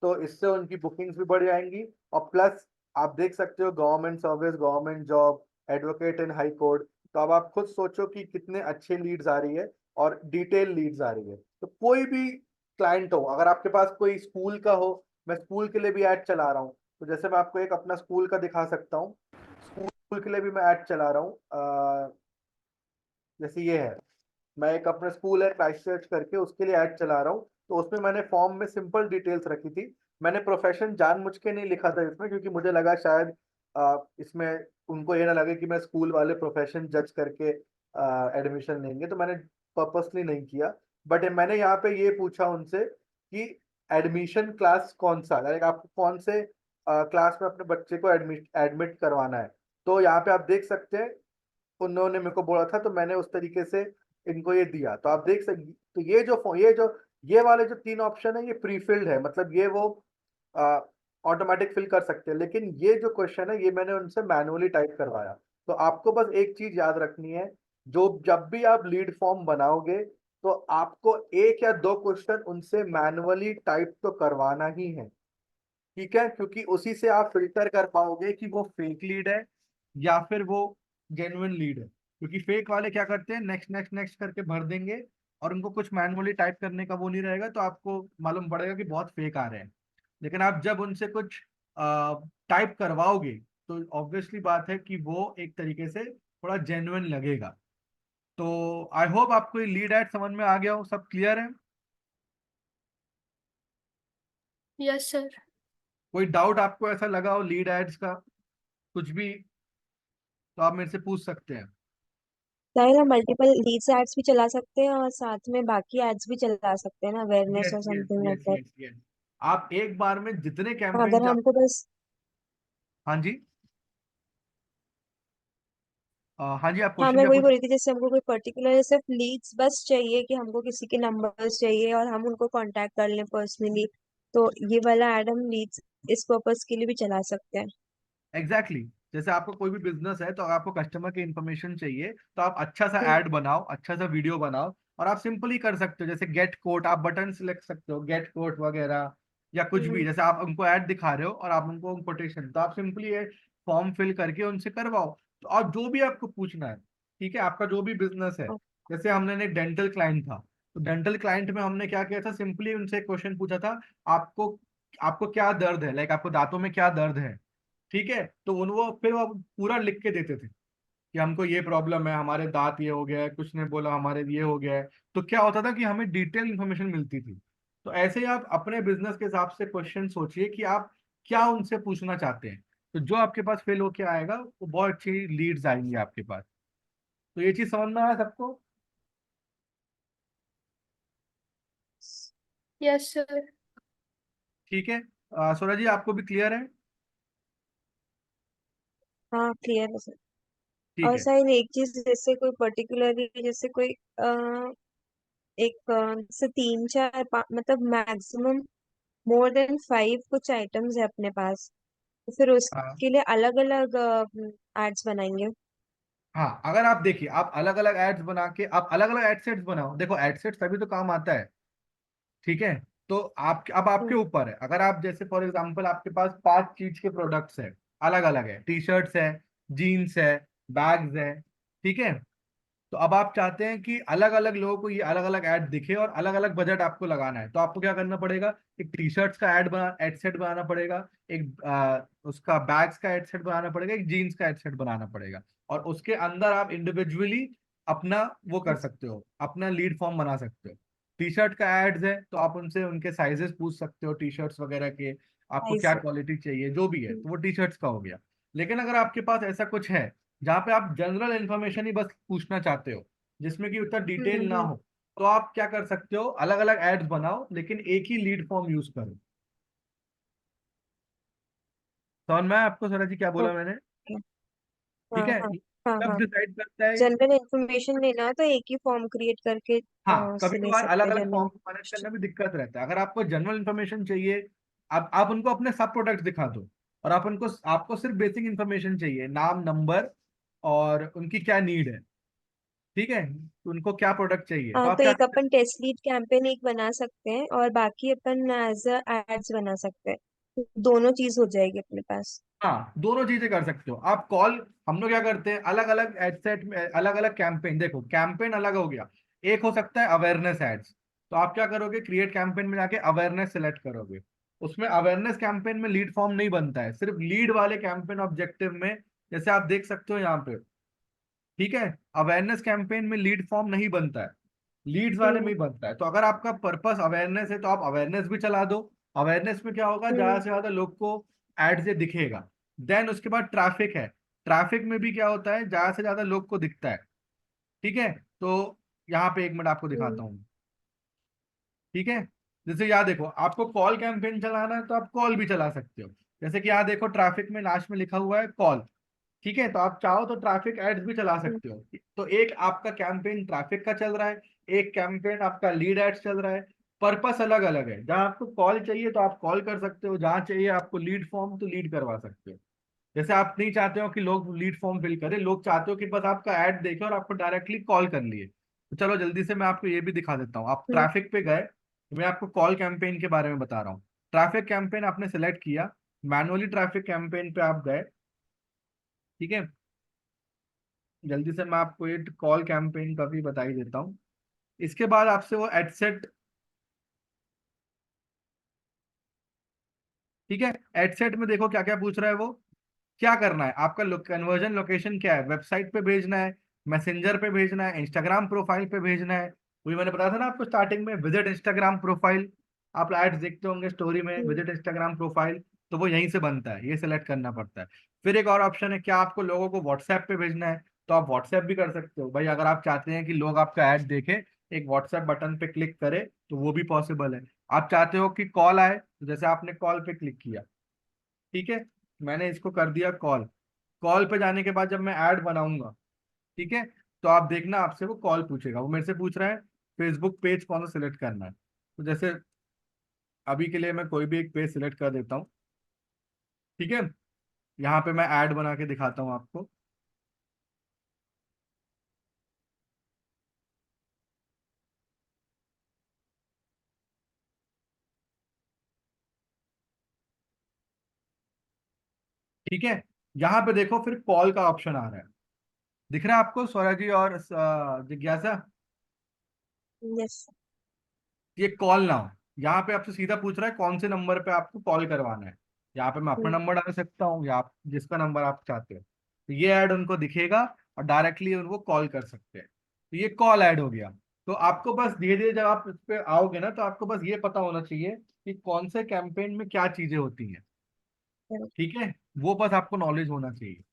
तो इससे उनकी बुकिंग्स भी बढ़ जाएंगी। और प्लस आप देख सकते हो government service, government job, advocate इन हाई कोर्ट। तो अब आप खुद सोचो कि कितने अच्छे लीड्स आ रही है और डिटेल लीड्स आ रही है। तो कोई भी क्लाइंट हो, अगर आपके पास कोई स्कूल का हो, मैं स्कूल के लिए भी ऐड चला रहा हूँ। तो जैसे मैं आपको एक अपना स्कूल का दिखा सकता हूँ, स्कूल के लिए भी मैं ऐड चला रहा हूँ। जैसे ये है, मैं एक अपना स्कूल है क्राइस्ट चर्च करके, उसके लिए ऐड चला रहा हूँ। तो उसमें मैंने फॉर्म में सिंपल डिटेल्स रखी थी। मैंने प्रोफेशन जानबूझ के नहीं लिखा था इसमें, क्योंकि मुझे लगा शायद इसमें उनको ये ना लगे कि मैं स्कूल वाले प्रोफेशन जज करके एडमिशन लेंगे, तो मैंने पर्पसली नहीं किया। बट मैंने यहाँ पे ये पूछा उनसे कि एडमिशन क्लास कौन सा, लाइक आपको कौन से क्लास में अपने बच्चे को एडमिट एडमिट करवाना है। तो यहाँ पे आप देख सकते हैं, उन्होंने मेरे को बोला था, तो मैंने उस तरीके से इनको ये दिया। तो आप देख सकते, तो ये वाले जो तीन ऑप्शन है ये प्री फिल्ड है, मतलब ये वो ऑटोमेटिक फिल कर सकते हैं। लेकिन ये जो क्वेश्चन है ये मैंने उनसे मैनुअली टाइप करवाया। तो आपको बस एक चीज याद रखनी है, जो जब भी आप लीड फॉर्म बनाओगे तो आपको एक या दो क्वेश्चन उनसे मैनुअली टाइप तो करवाना ही है। ठीक है, क्योंकि उसी से आप फिल्टर कर पाओगे कि वो फेक लीड है या फिर वो जेन्युइन लीड है। क्योंकि फेक वाले क्या करते हैं, नेक्स्ट नेक्स्ट नेक्स्ट करके भर देंगे, और उनको कुछ मैनुअली टाइप करने का वो नहीं रहेगा, तो आपको मालूम पड़ेगा कि बहुत फेक आ रहे हैं। लेकिन आप जब उनसे कुछ टाइप करवाओगे तो ऑब्वियसली बात है कि वो एक तरीके से थोड़ा जेन्युइन लगेगा। तो आई होप आपको ये लीड एड समझ में आ गया हो, सब क्लियर है। Yes sir. कोई डाउट आपको ऐसा लगा हो लीड एड्स का कुछ भी, तो आप मेरे से पूछ सकते हैं। शायद हम मल्टीपल लीड्स एड्स भी चला सकते हैं और साथ में बाकी एड्स भी चला सकते हैं ना, अवेयरनेस यस और yes something like yes that. Yes yes. आप एक बार में जितने कैंपेन अगर चाह। हमको बस हाँ जी। हाँ जी, आप हाँ, क्वेश्चन मैं क्या वही पूछ। बोल रही थी, जैसे हमको कोई पर्टिकुलर सिर्फ लीड्स बस चाहिए कि हमको किसी के नंबर्स चाहिए और हम उनको कांटेक्ट कर लें पर्सनली, तो ये वाला ऐड हम लीड्स इस पर्पस के लिए भी चला सकते हैं। Exactly exactly। जैसे आपको कोई भी बिजनेस है तो अगर आपको कस्टमर की इंफॉर्मेशन चाहिए तो आप अच्छा सा हम्म। ऐड बनाओ, अच्छा सा वीडियो बनाओ। और आप सिंपली कर सकते हो, जैसे गेट कोट, आप बटन सिलेक्ट सकते हो, गेट कोट वगैरह, या कुछ भी। हम्म। जैसे आप उनको ऐड दिखा रहे हो और आप उनको कोटेशन, तो आप सिंपली ये फॉर्म फिल करके उनसे करवाओ। तो और जो भी आपको पूछना है, ठीक है, आपका जो भी बिजनेस है। जैसे हमने एक डेंटल क्लाइंट था, तो डेंटल क्लाइंट में हमने क्या किया था, सिंपली उनसे क्वेश्चन पूछा था, आपको आपको क्या दर्द है, लाइक आपको दांतों में क्या दर्द है। ठीक है, तो उन वो फिर वो पूरा लिख के देते थे कि हमको ये प्रॉब्लम है, हमारे दांत ये हो गया है, कुछ ने बोला हमारे ये हो गया है। तो क्या होता था कि हमें डिटेल इंफॉर्मेशन मिलती थी। तो ऐसे ही आप अपने बिजनेस के हिसाब से क्वेश्चन सोचिए कि आप क्या उनसे पूछना चाहते हैं। तो जो आपके पास फेल होके आएगा वो बहुत अच्छी लीड्स आएंगी आपके पास। तो ये चीज समझ में आया सबको। Yes sir. ठीक है, सूरज जी आपको भी क्लियर है। हाँ, क्लियर है सर। ठीक और है। सर एक चीज, जैसे कोई पर्टिकुलरली, जैसे कोई एक जैसे तीन चार मतलब मैक्सिमम मोर देन 5 कुछ आइटम्स है अपने पास, तो फिर हाँ उसके लिए अलग अलग एड्स बनाएंगे। हाँ, अगर आप देखिए, आप अलग अलग एड्स बना के आप अलग अलग एड सेट्स बनाओ। देखो एड सेट्स तभी तो काम आता है। ठीक है, तो आप अब आपके हम्म। ऊपर है। अगर आप जैसे फॉर एग्जांपल आपके पास 5 चीज के प्रोडक्ट्स है, अलग अलग है, टी शर्ट्स है, जीन्स है, बैग्स है। ठीक है, तो अब आप चाहते हैं कि अलग अलग लोगों को ये अलग अलग ऐड दिखे और अलग अलग बजट आपको लगाना है, तो आपको क्या करना पड़ेगा, एक टी शर्ट्स का एड सेट बनाना पड़ेगा, एक उसका बैग्स का एड सेट बनाना पड़ेगा, एक जीन्स का एड सेट बनाना पड़ेगा। और उसके अंदर आप इंडिविजुअली अपना वो कर सकते हो, अपना लीड फॉर्म बना सकते हो। टी शर्ट का एड्स है तो आप उनसे उनके साइजेस पूछ सकते हो टी शर्ट्स वगैरह के। आपको आई क्या सी। क्वालिटी चाहिए, जो भी है, तो वो टी शर्ट्स का हो गया। लेकिन अगर आपके पास ऐसा कुछ है जहाँ पे आप जनरल इन्फॉर्मेशन ही बस पूछना चाहते हो, जिसमें कि उतना डिटेल ना हम्म। हो, तो आप क्या कर सकते हो, अलग अलग एड्स बनाओ लेकिन एक ही लीड फॉर्म यूज करो। समझ में आया आपको सर जी क्या बोला मैंने? ओके। ठीक हाँ है। हाँ। हाँ कब हाँ। डिसाइड करता है? जनरल इंफॉर्मेशन लेना हो तो एक ही फॉर्म क्रिएट करके हाँ, कभी उससे ले कभार अलग सकते हैं अलग जनरल फॉर्म मैनेज करने इंफॉर्मेशन। में दिक्कत रहता है। अगर आपको जनरल इन्फॉर्मेशन चाहिए, आप उनको अपने सब प्रोडक्ट दिखा दो, और आप उनको, आपको सिर्फ बेसिक इन्फॉर्मेशन चाहिए, नाम, नंबर, और उनकी क्या नीड है, ठीक है, तो उनको क्या प्रोडक्ट चाहिए, तो हाँ, आप तो क्या एक करते हैं? अपन टेस्ट लीड कैंपेन एक बना सकते हैं और बाकी अपन एज एड्स बना सकते हैं। दोनों चीज हो जाएगी अपने पास। हाँ, दोनों चीजें कर सकते हो आप। कॉल, हम लोग क्या करते हैं, अलग अलग एड सेट में अलग अलग कैंपेन, देखो कैंपेन अलग हो गया, एक हो सकता है अवेयरनेस एड्स। तो आप क्या करोगे, क्रिएट कैंपेन में जाके अवेयरनेस सेलेक्ट करोगे। उसमें अवेयरनेस कैंपेन में लीड फॉर्म नहीं बनता है, सिर्फ लीड वाले कैंपेन ऑब्जेक्टिव में, जैसे आप देख सकते हो यहाँ पे, ठीक है, अवेयरनेस कैंपेन में लीड फॉर्म नहीं बनता है, लीड्स वाले में हम्म। ही बनता है। तो अगर आपका पर्पस अवेयरनेस है तो आप अवेयरनेस भी चला दो। अवेयरनेस में क्या होगा, ज्यादा हम्म। से ज्यादा लोग को एड ये दिखेगा। देन उसके बाद ट्रैफिक है, ट्रैफिक में भी क्या होता है, ज्यादा से ज्यादा लोग को दिखता है। ठीक है, तो यहाँ पे एक मिनट आपको दिखाता हम्म। हूँ। ठीक है, जैसे यहाँ देखो, आपको कॉल कैंपेन चलाना है तो आप कॉल भी चला सकते हो। जैसे कि यहाँ देखो, ट्रैफिक में लास्ट में लिखा हुआ है कॉल। ठीक है, तो आप चाहो तो ट्रैफिक एड्स भी चला हम्म। सकते हो। तो एक आपका कैंपेन ट्रैफिक का चल रहा है, एक कैंपेन आपका लीड एड्स चल रहा है। पर्पस अलग अलग है, जहां आपको कॉल चाहिए तो आप कॉल कर सकते हो, जहां चाहिए आपको लीड फॉर्म तो लीड करवा सकते हो। जैसे आप नहीं चाहते हो कि लोग लीड फॉर्म फिल करें, लोग चाहते हो कि बस आपका ऐड देखे और आपको डायरेक्टली कॉल कर लिए, तो चलो जल्दी से मैं आपको ये भी दिखा देता हूँ। आप हम्म। ट्रैफिक पे गए, तो मैं आपको कॉल कैंपेन के बारे में बता रहा हूँ। ट्रैफिक कैंपेन आपने सेलेक्ट किया, मैनुअली ट्रैफिक कैंपेन पे आप गए। ठीक है, जल्दी से मैं आपको ये कॉल कैंपेन का भी बता ही देता हूँ। इसके बाद आपसे वो एडसेट, ठीक है, एडसेट में देखो क्या क्या पूछ रहा है वो। क्या करना है आपका, कन्वर्जन लोकेशन क्या है, वेबसाइट पे भेजना है, मैसेंजर पे भेजना है, इंस्टाग्राम प्रोफाइल पे भेजना है। वही मैंने बताया था ना आपको स्टार्टिंग में, विजिट इंस्टाग्राम प्रोफाइल। आप एड्स देखते होंगे स्टोरी में, हम्म। विजिट इंस्टाग्राम प्रोफाइल, तो वो यहीं से बनता है, ये सिलेक्ट करना पड़ता है। फिर एक और ऑप्शन है, क्या आपको लोगों को व्हाट्सएप पे भेजना है, तो आप व्हाट्सएप भी कर सकते हो भाई। अगर आप चाहते हैं कि लोग आपका ऐड देखें, एक व्हाट्सएप बटन पे क्लिक करें, तो वो भी पॉसिबल है। आप चाहते हो कि कॉल आए, तो जैसे आपने कॉल पे क्लिक किया, ठीक है, मैंने इसको कर दिया कॉल। कॉल पे जाने के बाद जब मैं ऐड बनाऊंगा, ठीक है, तो आप देखना आपसे वो कॉल पूछेगा, वो मेरे से पूछ रहा है फेसबुक पेज कौन सा सिलेक्ट करना है। तो जैसे अभी के लिए मैं कोई भी एक पेज सिलेक्ट कर देता हूँ। ठीक है, यहाँ पे मैं ऐड बना के दिखाता हूँ आपको। ठीक है, यहाँ पे देखो फिर कॉल का ऑप्शन आ रहा है, दिख रहा है आपको स्वरा जी और जिज्ञासा? यस। ये कॉल नाउ, यहाँ पे आपसे सीधा पूछ रहा है कौन से नंबर पे आपको कॉल करवाना है। यहाँ पे मैं अपना हम्म। नंबर डाल सकता हूँ, या आप जिसका नंबर आप चाहते हो, तो ये ऐड उनको दिखेगा और डायरेक्टली उनको कॉल कर सकते हैं। तो ये कॉल ऐड हो गया। तो आपको बस धीरे धीरे जब आप इस पे आओगे ना, तो आपको बस ये पता होना चाहिए कि कौन से कैंपेन में क्या चीजें होती हैं। ठीक है, वो बस आपको नॉलेज होना चाहिए।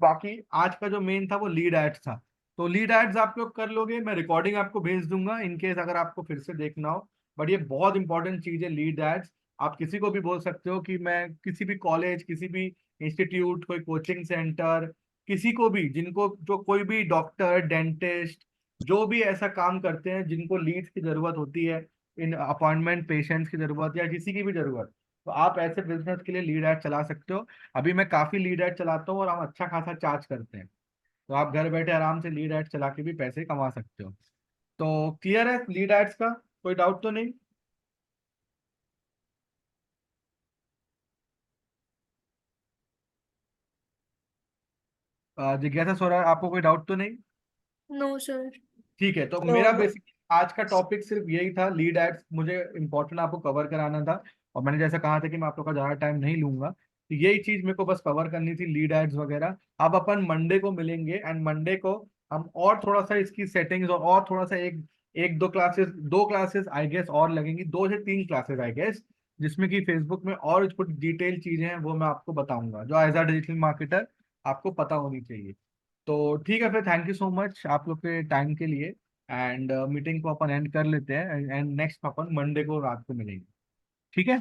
बाकी आज का जो मेन था वो लीड एड्स था। तो लीड एड्स आप लोग कर लोगे, मैं रिकॉर्डिंग आपको भेज दूंगा इन केस अगर आपको फिर से देखना हो। बट ये बहुत इंपॉर्टेंट चीज है लीड एड्स। आप किसी को भी बोल सकते हो कि मैं किसी भी कॉलेज, किसी भी इंस्टीट्यूट, कोई कोचिंग सेंटर, किसी को भी, जिनको, जो कोई भी डॉक्टर, डेंटिस्ट, जो भी ऐसा काम करते हैं जिनको लीड्स की जरूरत होती है, इन अपॉइंटमेंट पेशेंट्स की जरूरत या किसी की भी जरूरत, तो आप ऐसे बिजनेस के लिए लीड एड चला सकते हो। अभी मैं काफी लीड एड चलाता हूँ और हम अच्छा खासा चार्ज करते हैं। तो आप घर बैठे आराम से लीड एड चला के भी पैसे कमा सकते हो। तो क्लियर है लीड एड्स का, कोई डाउट तो नहीं? जिज्ञासा सो रहा है, आपको कोई डाउट तो नहीं? No sir. ठीक है, तो नो मेरा नो। बेसिक आज का टॉपिक सिर्फ यही था, लीड एड्स मुझे इंपॉर्टेंट आपको कवर कराना था। और मैंने जैसा कहा था कि मैं आप लोग का ज्यादा टाइम नहीं लूंगा, तो यही चीज मेरे को बस कवर करनी थी, लीड एड्स वगैरह। अब अपन मंडे को मिलेंगे, एंड मंडे को हम और थोड़ा सा इसकी सेटिंग्स और थोड़ा सा एक एक दो क्लासेस आई गेस और लगेंगी, 2 से 3 क्लासेस आई गेस, जिसमें कि फेसबुक में और कुछ डिटेल चीजें हैं वो मैं आपको बताऊंगा, जो एज अ डिजिटल मार्केटर आपको पता होनी चाहिए। तो ठीक है, फिर थैंक यू सो मच आप लोग के टाइम के लिए। एंड मीटिंग को अपन एंड कर लेते हैं, एंड नेक्स्ट अपन मंडे को रात को मिलेंगे, ठीक है।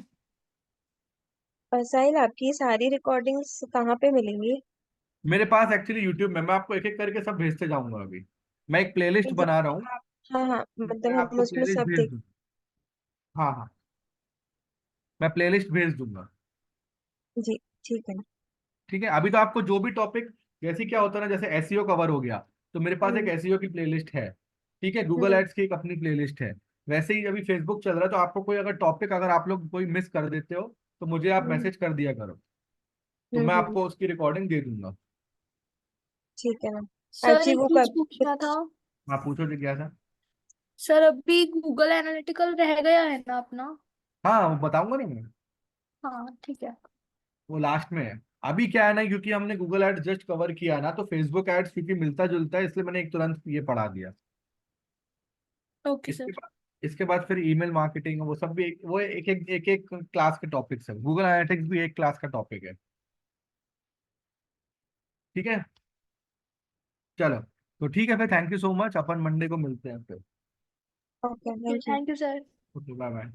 और साहिल, आपकी ये सारी रिकॉर्डिंग्स कहाँ पे मिलेंगी? मेरे पास एक्चुअली यूट्यूब में, मैं आपको एक एक करके सब भेजते जाऊंगा अभी। मैं एक प्लेलिस्ट जब बना रहा हूँ, आप, हाँ हाँ, मैं मतलब हम आपको उसमें प्लेलिस्ट सब भेज देख। दूँ। हाँ हाँ, मैं प्लेलिस्ट भेज दूंगा। जी, ठीक है। ठीक है, अभी तो आपको जो भी टॉपिक, जैसे क्या होता है ना, जैसे एसईओ कवर हो गया, तो मेरे पास एक हम्म। एसईओ की प्लेलिस्ट है। ठीक है, गूगल हम्म। एड्स की एक अपनी प्लेलिस्ट है। वैसे ही अभी फेसबुक चल रहा है, तो आपको कोई अगर टॉपिक, अगर आप लोग कोई मिस कर देते हो तो मुझे आप हम्म। मैसेज कर दिया करो, तो हम्म। मैं आपको उसकी रिकॉर्डिंग दे दूंगा। ठीक है मैम। सर एक्चुअली एक वो चीज कब पूछना था। आप पूछो जी क्या था। सर अभी गूगल एनालिटिकल रह गया है ना अपना? हाँ, वो बताऊंगा ना मैं, हाँ ठीक है। वो लास्ट में है। अभी क्या है ना, क्योंकि हमने गूगल एड्स जस्ट कवर किया ना, तो फेसबुक एड्स क्योंकि मिलता जुलता है, इसलिए मैंने एक तुरंत ये पढ़ा दिया। ओके इसके सर। बाद इसके बाद फिर ईमेल मार्केटिंग, वो सब भी वो एक एक क्लास के टॉपिक्स है। गूगल एनालिटिक्स भी एक क्लास का टॉपिक है। ठीक है, चलो, तो ठीक है फिर, थैंक यू सो मच, अपन मंडे को मिलते हैं फिर। Okay, okay thank you. Thank you sir. Okay, bye bye.